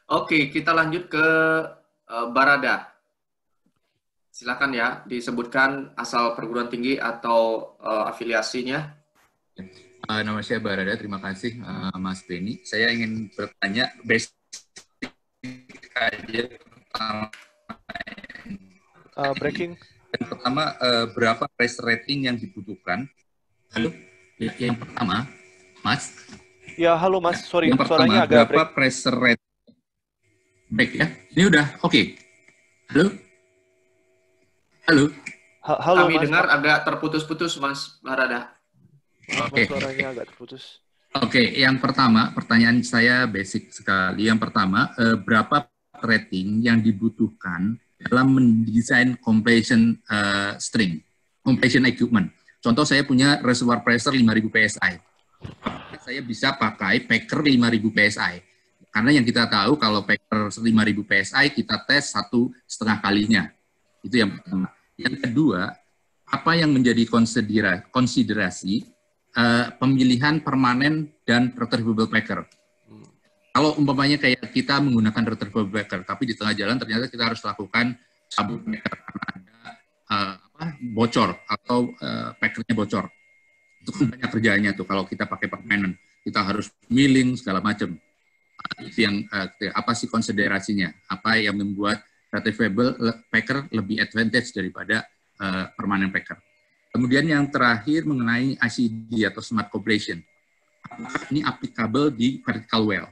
S4: Oke, kita lanjut ke Barada. Silakan ya, disebutkan asal perguruan tinggi atau afiliasinya.
S10: Nama saya Barada, terima kasih Mas Benny. Saya ingin bertanya basic aja.
S3: Breaking.
S10: Yang pertama, berapa pressure rating yang dibutuhkan? Halo, yang pertama, Mas.
S3: Ya, halo Mas. Sorry,
S10: yang pertama,
S3: suaranya agak
S10: berapa
S3: break.
S10: Pressure rating? Baik ya, ini udah oke. Halo, halo.
S3: Halo
S4: Kami
S3: Mas.
S4: dengar agak terputus-putus, Mas Barada.
S3: Mas, suaranya agak terputus.
S10: Oke, yang pertama, pertanyaan saya basic sekali. Yang pertama, berapa rating yang dibutuhkan dalam mendesain compression string, compression equipment? Contoh, saya punya reservoir pressure 5.000 PSI. Saya bisa pakai packer 5.000 PSI. Karena yang kita tahu kalau packer 5.000 PSI kita tes 1,5 kalinya. Itu yang pertama. Yang kedua, apa yang menjadi konsiderasi pemilihan permanen dan retrievable packer. Kalau umpamanya kayak kita menggunakan retrievable packer, tapi di tengah jalan ternyata kita harus lakukan sabut packer karena ada bocor atau packernya bocor. Itu kan banyak kerjaannya tuh kalau kita pakai permanen. Kita harus milling segala macam. Itu yang apa sih konsiderasinya? Apa yang membuat retrievable packer lebih advantage daripada permanen packer? Kemudian yang terakhir mengenai ICD atau smart compression. Apakah ini applicable di vertical well?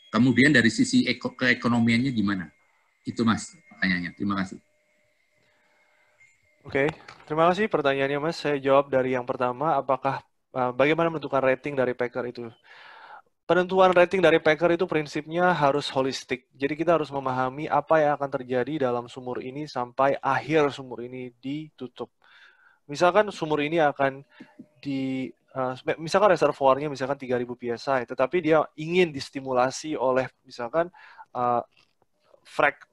S10: Kemudian dari sisi keekonomiannya gimana? Itu Mas pertanyaannya. Terima kasih.
S3: Oke, terima kasih pertanyaannya Mas. Saya jawab dari yang pertama, apakah bagaimana menentukan rating dari packer itu? Penentuan rating dari packer itu prinsipnya harus holistik. Jadi kita harus memahami apa yang akan terjadi dalam sumur ini sampai akhir sumur ini ditutup. Misalkan sumur ini akan misalkan reservoirnya misalkan 3.000 PSI, tetapi dia ingin distimulasi oleh misalkan frac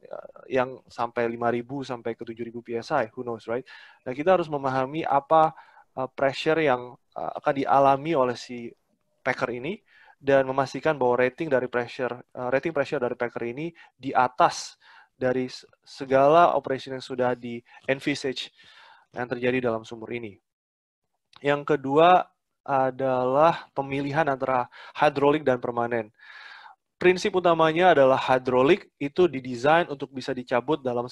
S3: yang sampai 5.000 sampai ke 7.000 PSI, who knows, right? Nah, kita harus memahami apa pressure yang akan dialami oleh si packer ini dan memastikan bahwa rating pressure dari packer ini di atas dari segala operation yang sudah di envisage yang terjadi dalam sumur ini. Yang kedua adalah pemilihan antara hidrolik dan permanen. Prinsip utamanya adalah hidrolik itu didesain untuk bisa dicabut dalam,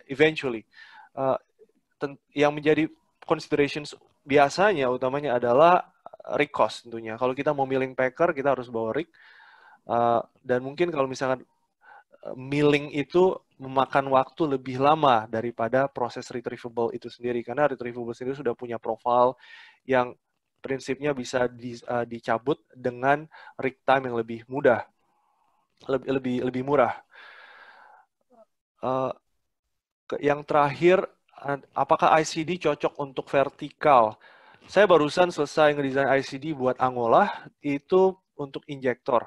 S3: eventually. Yang menjadi considerations biasanya utamanya adalah rig cost tentunya. Kalau kita mau milling packer, kita harus bawa rig. Dan mungkin kalau misalkan milling itu memakan waktu lebih lama daripada proses retrievable itu sendiri, karena retrievable sendiri sudah punya profile yang prinsipnya bisa dicabut dengan rig time yang lebih mudah, lebih murah. Yang terakhir, apakah ICD cocok untuk vertikal? Saya barusan selesai ngedesain ICD buat Angola, itu untuk injektor.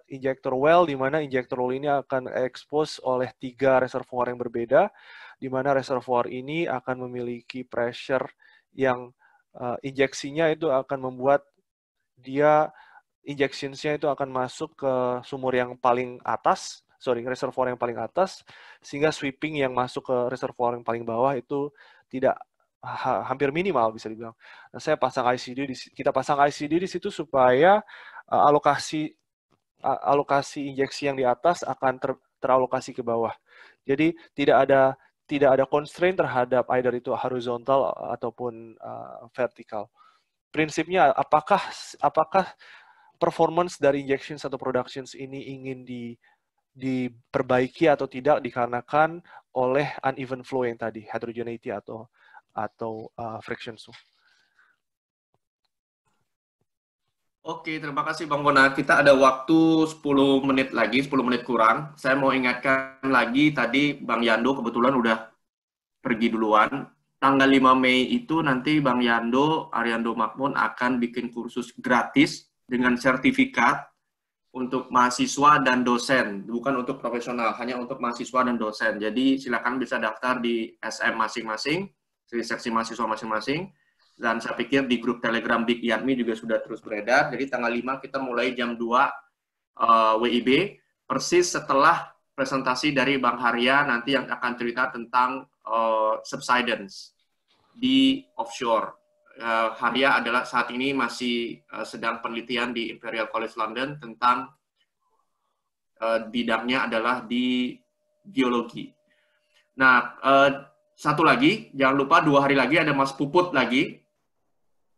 S3: Injector well, di mana injector well ini akan expose oleh 3 reservoir yang berbeda, di mana reservoir ini akan memiliki pressure yang injeksinya itu akan membuat dia, injectionsnya itu akan masuk ke sumur yang paling atas, reservoir yang paling atas, sehingga sweeping yang masuk ke reservoir yang paling bawah itu tidak hampir minimal bisa dibilang. Nah, kita pasang ICD di situ supaya alokasi injeksi yang di atas akan teralokasi ke bawah. Jadi tidak ada constraint terhadap either itu horizontal ataupun vertikal. Prinsipnya apakah performance dari injections atau productions ini ingin diperbaiki atau tidak dikarenakan oleh uneven flow yang tadi, heterogeneity atau friction.
S4: Oke, terima kasih Bang Bona. Kita ada waktu 10 menit lagi, 10 menit kurang. Saya mau ingatkan lagi, tadi Bang Yando kebetulan udah pergi duluan. Tanggal 5 Mei itu nanti Bang Yando, Ariando Makmun akan bikin kursus gratis dengan sertifikat untuk mahasiswa dan dosen. Bukan untuk profesional, hanya untuk mahasiswa dan dosen. Jadi silakan bisa daftar di SM masing-masing, di seksi mahasiswa masing-masing. Dan saya pikir di grup Telegram Big IATMI juga sudah terus beredar. Jadi tanggal 5 kita mulai jam 2 WIB, persis setelah presentasi dari Bang Harya nanti yang akan cerita tentang subsidence di offshore. Harya adalah saat ini masih sedang penelitian di Imperial College London tentang bidangnya adalah di geologi. Nah, satu lagi, jangan lupa 2 hari lagi ada Mas Puput lagi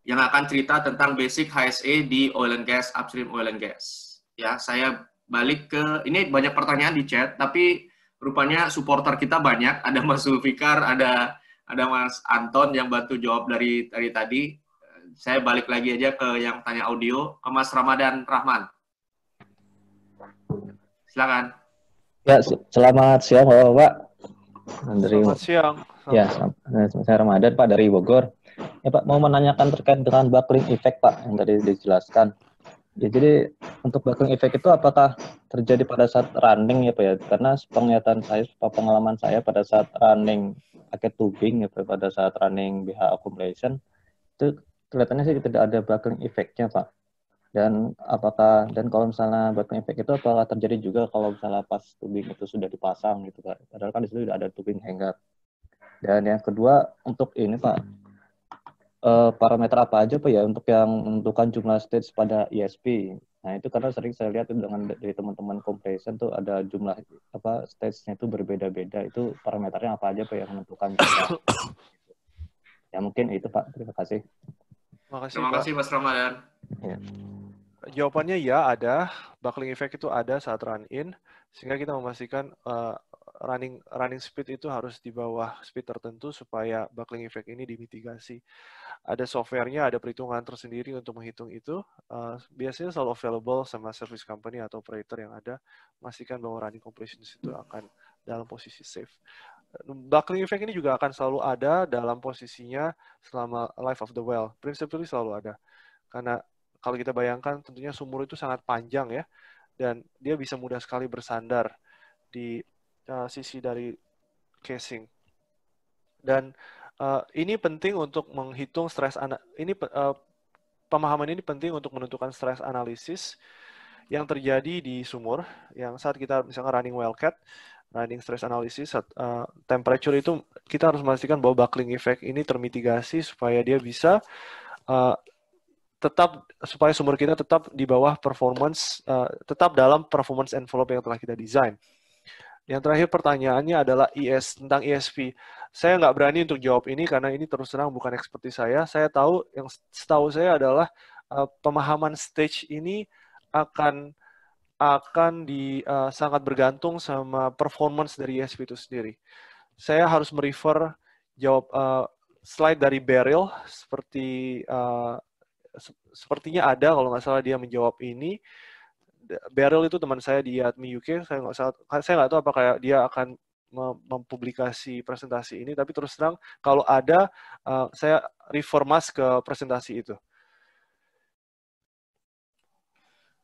S4: yang akan cerita tentang basic HSE di oil and gas, upstream oil and gas. Ya, saya balik ke, ini banyak pertanyaan di chat, tapi rupanya supporter kita banyak. Ada Mas Zulfikar, ada Mas Anton yang bantu jawab dari tadi. Saya balik lagi aja ke yang tanya audio, ke Mas Ramadan Rahman. Silakan.
S11: Ya, selamat siang Bapak.
S3: Selamat siang.
S11: Ya, saya Ramadan Pak dari Bogor. Ya Pak, mau menanyakan terkait dengan buckling effect Pak yang tadi dijelaskan. Ya, jadi untuk buckling effect itu apakah terjadi pada saat running ya Pak ya? Karena penglihatan saya, pengalaman saya pada saat running pakai tubing ya Pak, pada saat running BH accumulation itu kelihatannya sih tidak ada buckling effect-nya Pak. Dan kalau misalnya buckling effect itu apakah terjadi juga kalau misalnya pas tubing itu sudah dipasang gitu Pak? Padahal kan di situ sudah ada tubing hanger. Dan yang kedua untuk ini Pak, parameter apa aja Pak ya untuk yang menentukan jumlah stage pada ESP. Nah itu karena sering saya lihat dari teman-teman compression tuh ada jumlah stage-nya itu berbeda-beda. Itu parameternya apa aja Pak yang menentukan jumlah. Ya mungkin itu Pak. Terima kasih.
S4: Terima kasih Mas Ramadan.
S11: Ya.
S3: Jawabannya ya ada, buckling effect itu ada saat run in, sehingga kita memastikan running speed itu harus di bawah speed tertentu supaya buckling effect ini dimitigasi. Ada softwarenya, ada perhitungan tersendiri untuk menghitung itu. Biasanya selalu available sama service company atau operator yang ada, memastikan bahwa running completions itu akan dalam posisi safe. Buckling effect ini juga akan selalu ada dalam posisinya selama life of the well. Principally selalu ada. Karena kalau kita bayangkan tentunya sumur itu sangat panjang ya, dan dia bisa mudah sekali bersandar di sisi dari casing. Dan ini penting untuk menghitung stres, pemahaman ini penting untuk menentukan stress analysis yang terjadi di sumur, yang saat kita misalnya running wellcat, running stress analysis, temperature itu kita harus memastikan bahwa buckling effect ini termitigasi supaya dia bisa supaya sumur kita tetap di bawah performance, tetap dalam performance envelope yang telah kita desain. Yang terakhir pertanyaannya adalah tentang ESP. Saya nggak berani untuk jawab ini karena ini terus terang bukan ekspertis saya. Saya tahu, yang setahu saya adalah pemahaman stage ini akan sangat bergantung sama performance dari ESP itu sendiri. Saya harus merefer jawab slide dari Beryl sepertinya ada kalau nggak salah dia menjawab ini. Beryl itu teman saya di IATMI UK. Saya nggak tahu apakah dia akan mempublikasi presentasi ini, tapi terus terang kalau ada saya refer Mas ke presentasi itu.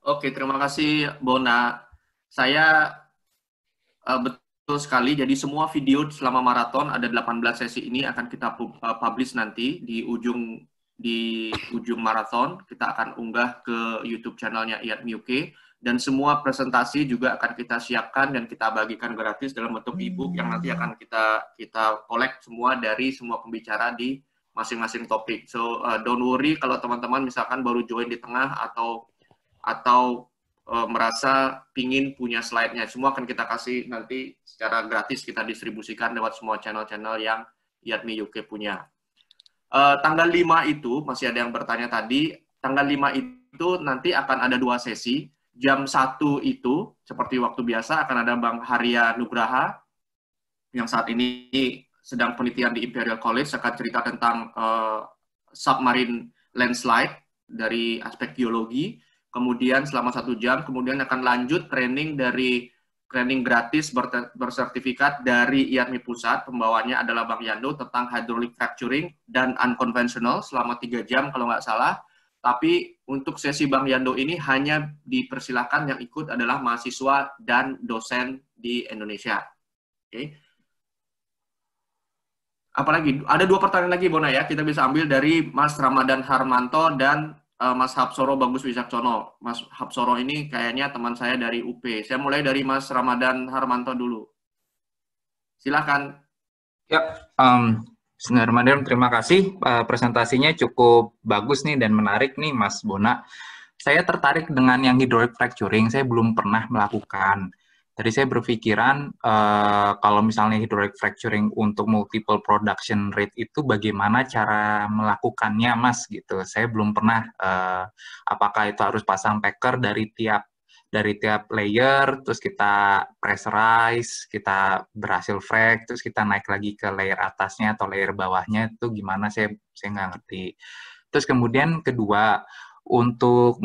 S4: Oke, terima kasih Bona. Saya betul sekali. Jadi semua video selama maraton ada 18 sesi ini akan kita publish nanti di ujung maraton. Kita akan unggah ke YouTube channelnya IATMI UK. Dan semua presentasi juga akan kita siapkan dan kita bagikan gratis dalam bentuk e-book yang nanti akan kita collect semua dari semua pembicara di masing-masing topik. So don't worry kalau teman-teman misalkan baru join di tengah atau merasa pingin punya slide-nya. Semua akan kita kasih nanti secara gratis, kita distribusikan lewat semua channel-channel yang IATMI UK punya. Tanggal 5 itu, masih ada yang bertanya tadi, tanggal 5 itu nanti akan ada 2 sesi. Jam 1 itu, seperti waktu biasa, akan ada Bang Haria Nugraha, yang saat ini sedang penelitian di Imperial College, akan cerita tentang submarine landslide dari aspek geologi. Kemudian selama 1 jam, kemudian akan lanjut training gratis bersertifikat dari IATMI Pusat. Pembawanya adalah Bang Yando tentang hydraulic fracturing dan unconventional selama 3 jam kalau nggak salah. Tapi untuk sesi Bang Yando ini hanya dipersilakan yang ikut adalah mahasiswa dan dosen di Indonesia. Oke. Apalagi ada 2 pertanyaan lagi Bona ya, kita bisa ambil dari Mas Ramadan Harmanto dan Mas Hapsoro Bagus Wisaksono. Mas Hapsoro ini kayaknya teman saya dari UP. Saya mulai dari Mas Ramadan Harmanto dulu. Silakan.
S12: Ya, Ramadan, terima kasih. Presentasinya cukup bagus nih dan menarik nih Mas Bona. Saya tertarik dengan yang hydraulic fracturing, saya belum pernah melakukan. Tadi saya berpikiran kalau misalnya hydraulic fracturing untuk multiple production rate itu bagaimana cara melakukannya, Mas? Gitu. Saya belum pernah. Apakah itu harus pasang packer dari tiap layer, terus kita pressurize, kita berhasil frac, terus kita naik lagi ke layer atasnya atau layer bawahnya, itu gimana? Saya nggak ngerti. Terus kemudian kedua, untuk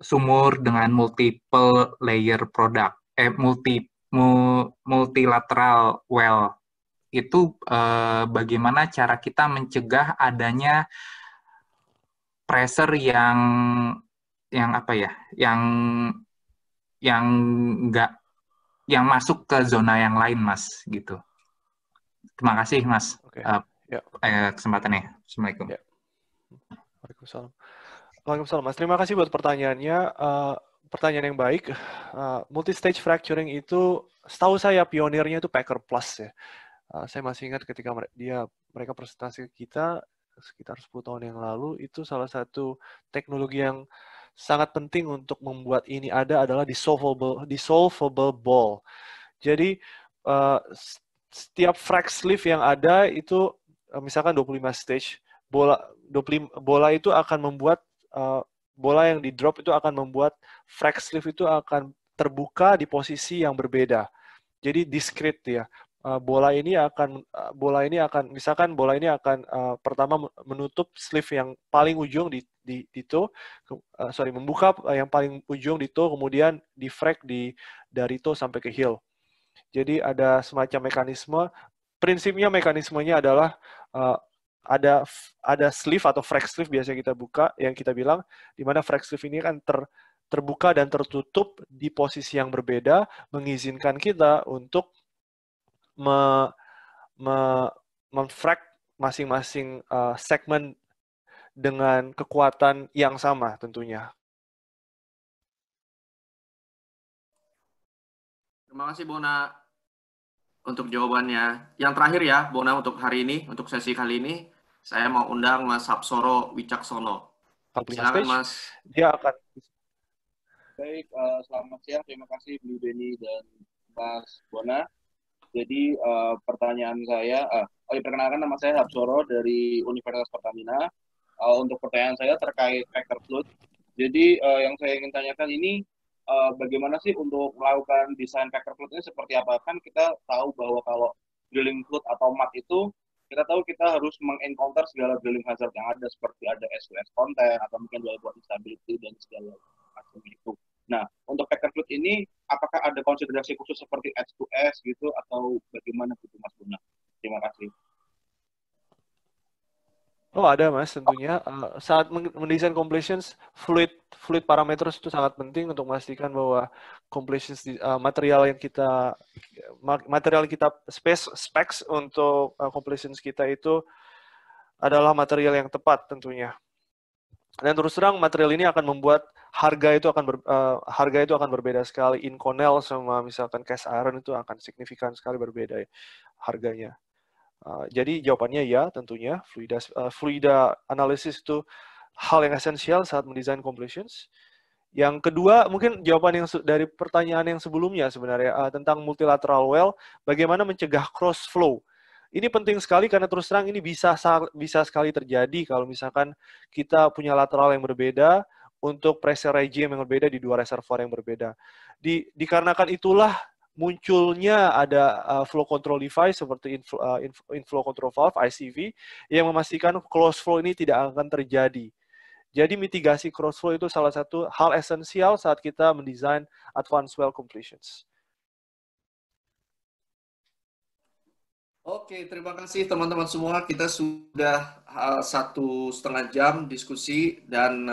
S12: sumur dengan multiple layer product, multilateral well, itu bagaimana cara kita mencegah adanya pressure yang apa ya, yang masuk ke zona yang lain, Mas, gitu. Terima kasih, Mas. Kesempatannya. Assalamualaikum.
S3: Waalaikumsalam. Waalaikumsalam, Mas. Terima kasih buat pertanyaannya. Pertanyaan yang baik. Multi-stage fracturing itu, setahu saya pionirnya itu Packer Plus ya. Saya masih ingat ketika mereka presentasi kita sekitar 10 tahun yang lalu, itu salah satu teknologi yang sangat penting untuk membuat ini adalah dissolvable ball. Jadi setiap frac sleeve yang ada itu misalkan 25 stage, bola itu akan membuat bola yang di drop itu akan membuat frac sleeve itu akan terbuka di posisi yang berbeda. Jadi discrete ya. Bola ini akan misalkan bola ini akan pertama menutup sleeve yang paling ujung di toe, membuka yang paling ujung di toe, kemudian di frac dari toe sampai ke heel. Jadi ada semacam mekanisme. Prinsipnya mekanismenya adalah ada sleeve atau frac sleeve biasa kita buka, yang kita bilang di mana frac sleeve ini kan terbuka dan tertutup di posisi yang berbeda, mengizinkan kita untuk memfrac masing-masing segmen dengan kekuatan yang sama tentunya.
S4: Terima kasih Bona untuk jawabannya. Yang terakhir ya Bona untuk hari ini, untuk sesi kali ini, saya mau undang Mas Hapsoro Wicaksono. Silakan Mas.
S3: Dia akan.
S13: Baik, selamat siang. Terima kasih Bu Beni dan Mas Bona. Jadi pertanyaan saya, perkenalkan nama saya Hapsoro dari Universitas Pertamina. Untuk pertanyaan saya terkait packer fluid. Jadi yang saya ingin tanyakan ini, bagaimana sih untuk melakukan desain packer fluid ini seperti apa? Kan kita tahu bahwa kalau drilling fluid atau mat itu, kita tahu kita harus mengencounter segala drilling hazard yang ada, seperti ada S2S content, atau mungkin buat instability dan segala macam itu. Nah, untuk packer fluid ini, apakah ada konsiderasi khusus seperti S2S gitu, atau bagaimana gitu Mas Bona? Terima kasih.
S3: Oh ada Mas, tentunya. Saat mendesain completions, fluid parameters itu sangat penting untuk memastikan bahwa completions material yang kita specs untuk completions kita itu adalah material yang tepat tentunya. Dan terus terang material ini akan membuat harga itu akan berbeda sekali. Inconel sama misalkan cast iron itu akan signifikan sekali berbeda ya, harganya. Jadi jawabannya ya tentunya fluida analysis itu hal yang esensial saat mendesain completions. Yang kedua mungkin jawaban yang dari pertanyaan yang sebelumnya sebenarnya tentang multilateral well, bagaimana mencegah cross flow. Ini penting sekali karena terus terang ini bisa sekali terjadi kalau misalkan kita punya lateral yang berbeda untuk pressure regime yang berbeda di dua reservoir yang berbeda. Dikarenakan itulah munculnya ada flow control device seperti inflow control valve (ICV) yang memastikan close flow ini tidak akan terjadi. Jadi mitigasi cross flow itu salah satu hal esensial saat kita mendesain advanced well completions.
S4: Oke, terima kasih teman-teman semua. Kita sudah 1,5 jam diskusi dan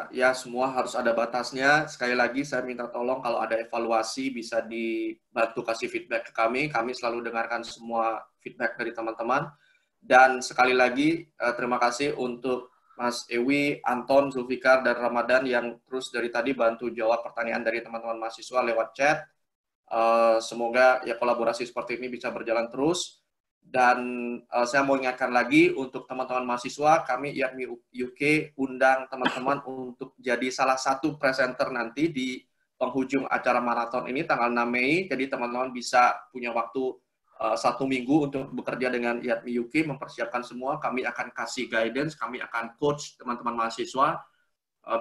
S4: ya semua harus ada batasnya. Sekali lagi saya minta tolong kalau ada evaluasi bisa dibantu kasih feedback ke kami. Kami selalu dengarkan semua feedback dari teman-teman. Dan sekali lagi terima kasih untuk Mas Ewi, Anton, Zulfikar, dan Ramadan yang terus dari tadi bantu jawab pertanyaan dari teman-teman mahasiswa lewat chat. Semoga ya kolaborasi seperti ini bisa berjalan terus. Dan saya mau ingatkan lagi untuk teman-teman mahasiswa, kami IATMI UK undang teman-teman untuk jadi salah satu presenter nanti di penghujung acara maraton ini tanggal 6 Mei, jadi teman-teman bisa punya waktu 1 minggu untuk bekerja dengan IATMI UK, mempersiapkan semua. Kami akan kasih guidance, kami akan coach teman-teman mahasiswa,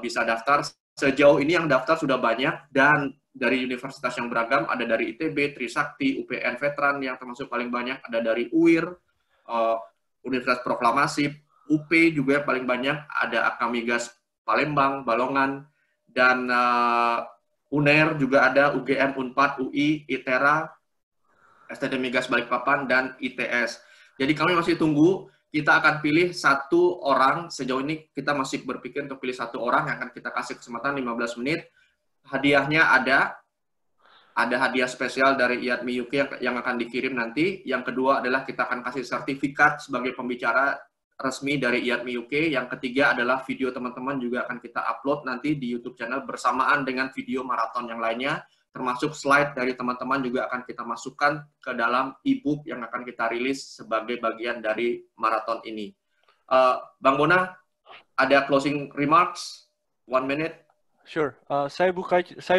S4: bisa daftar. Sejauh ini yang daftar sudah banyak, dan dari universitas yang beragam, ada dari ITB, Trisakti, UPN Veteran yang termasuk paling banyak, ada dari UIR, Universitas Proklamasi, UP juga yang paling banyak, ada Akamigas Palembang, Balongan, dan UNER juga ada, UGM, UNPAD, UI, ITERA, STT Migas Balikpapan, dan ITS. Jadi kami masih tunggu, kita akan pilih 1 orang, sejauh ini kita masih berpikir untuk pilih 1 orang yang akan kita kasih kesempatan 15 menit. Hadiahnya ada hadiah spesial dari IATMI UK yang akan dikirim nanti. Yang kedua adalah kita akan kasih sertifikat sebagai pembicara resmi dari IATMI UK. Yang ketiga adalah video teman-teman juga akan kita upload nanti di YouTube channel bersamaan dengan video maraton yang lainnya, termasuk slide dari teman-teman juga akan kita masukkan ke dalam e-book yang akan kita rilis sebagai bagian dari maraton ini. Bang Bona, ada closing remarks? 1 minute.
S3: Sure. Saya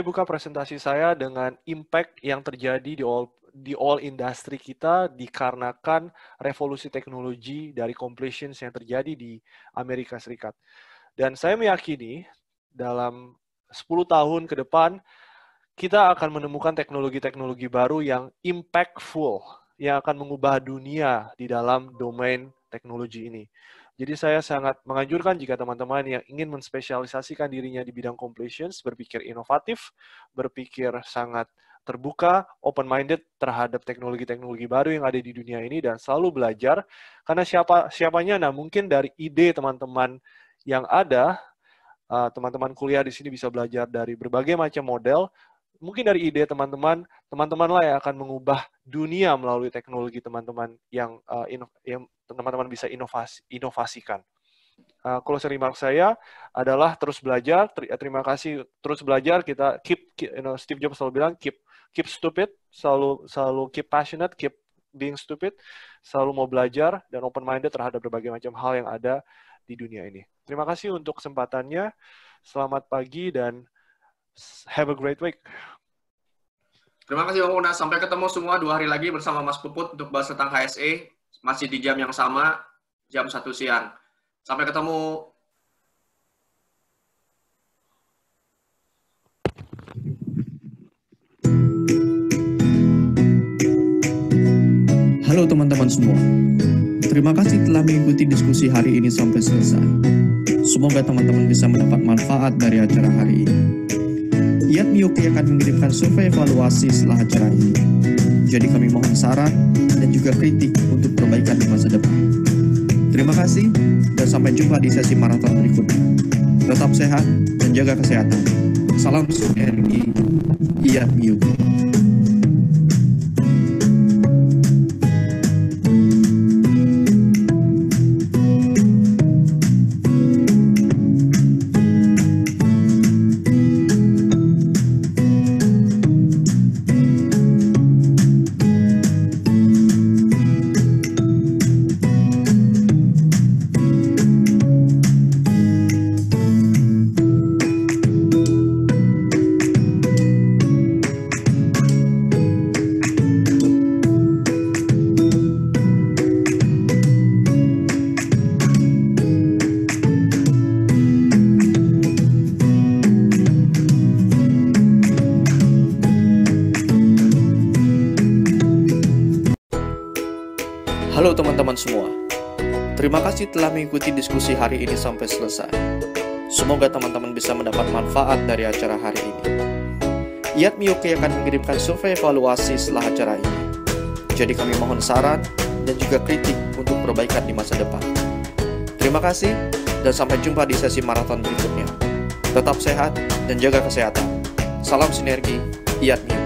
S3: buka presentasi saya dengan impact yang terjadi di all industri kita dikarenakan revolusi teknologi dari completions yang terjadi di Amerika Serikat. Dan saya meyakini dalam 10 tahun ke depan kita akan menemukan teknologi-teknologi baru yang impactful, yang akan mengubah dunia di dalam domain teknologi ini. Jadi saya sangat menganjurkan jika teman-teman yang ingin menspesialisasikan dirinya di bidang completions, berpikir inovatif, berpikir sangat terbuka, open-minded terhadap teknologi-teknologi baru yang ada di dunia ini, dan selalu belajar. Karena siapanya, nah mungkin dari ide teman-teman yang ada, teman-teman kuliah di sini bisa belajar dari berbagai macam model. Mungkin dari ide teman-teman lah yang akan mengubah dunia melalui teknologi teman-teman yang teman-teman bisa inovasikan. Closing remark saya adalah terus belajar. Terima kasih, terus belajar. Kita Steve Jobs selalu bilang keep stupid, selalu keep passionate, keep being stupid, selalu mau belajar dan open minded terhadap berbagai macam hal yang ada di dunia ini. Terima kasih untuk kesempatannya. Selamat pagi dan have a great week.
S4: Terima kasih Bang Bona. Sampai ketemu semua 2 hari lagi bersama Mas Puput untuk bahas tentang HSE. Masih di jam yang sama, jam 1 siang. Sampai ketemu.
S14: Halo teman-teman semua. Terima kasih telah mengikuti diskusi hari ini sampai selesai. Semoga teman-teman bisa mendapat manfaat dari acara hari ini. IATMI UK akan mengirimkan survei evaluasi setelah acara ini. Jadi kami mohon saran dan juga kritik untuk perbaikan di masa depan. Terima kasih dan sampai jumpa di sesi maraton berikutnya. Tetap sehat dan jaga kesehatan. Salam sinergi IATMI UK.
S2: Halo teman-teman semua, terima kasih telah mengikuti diskusi hari ini sampai selesai. Semoga teman-teman bisa mendapat manfaat dari acara hari ini. IATMI UK akan mengirimkan survei evaluasi setelah acara ini. Jadi kami mohon saran dan juga kritik untuk perbaikan di masa depan. Terima kasih dan sampai jumpa di sesi maraton berikutnya. Tetap sehat dan jaga kesehatan. Salam sinergi IATMI UK.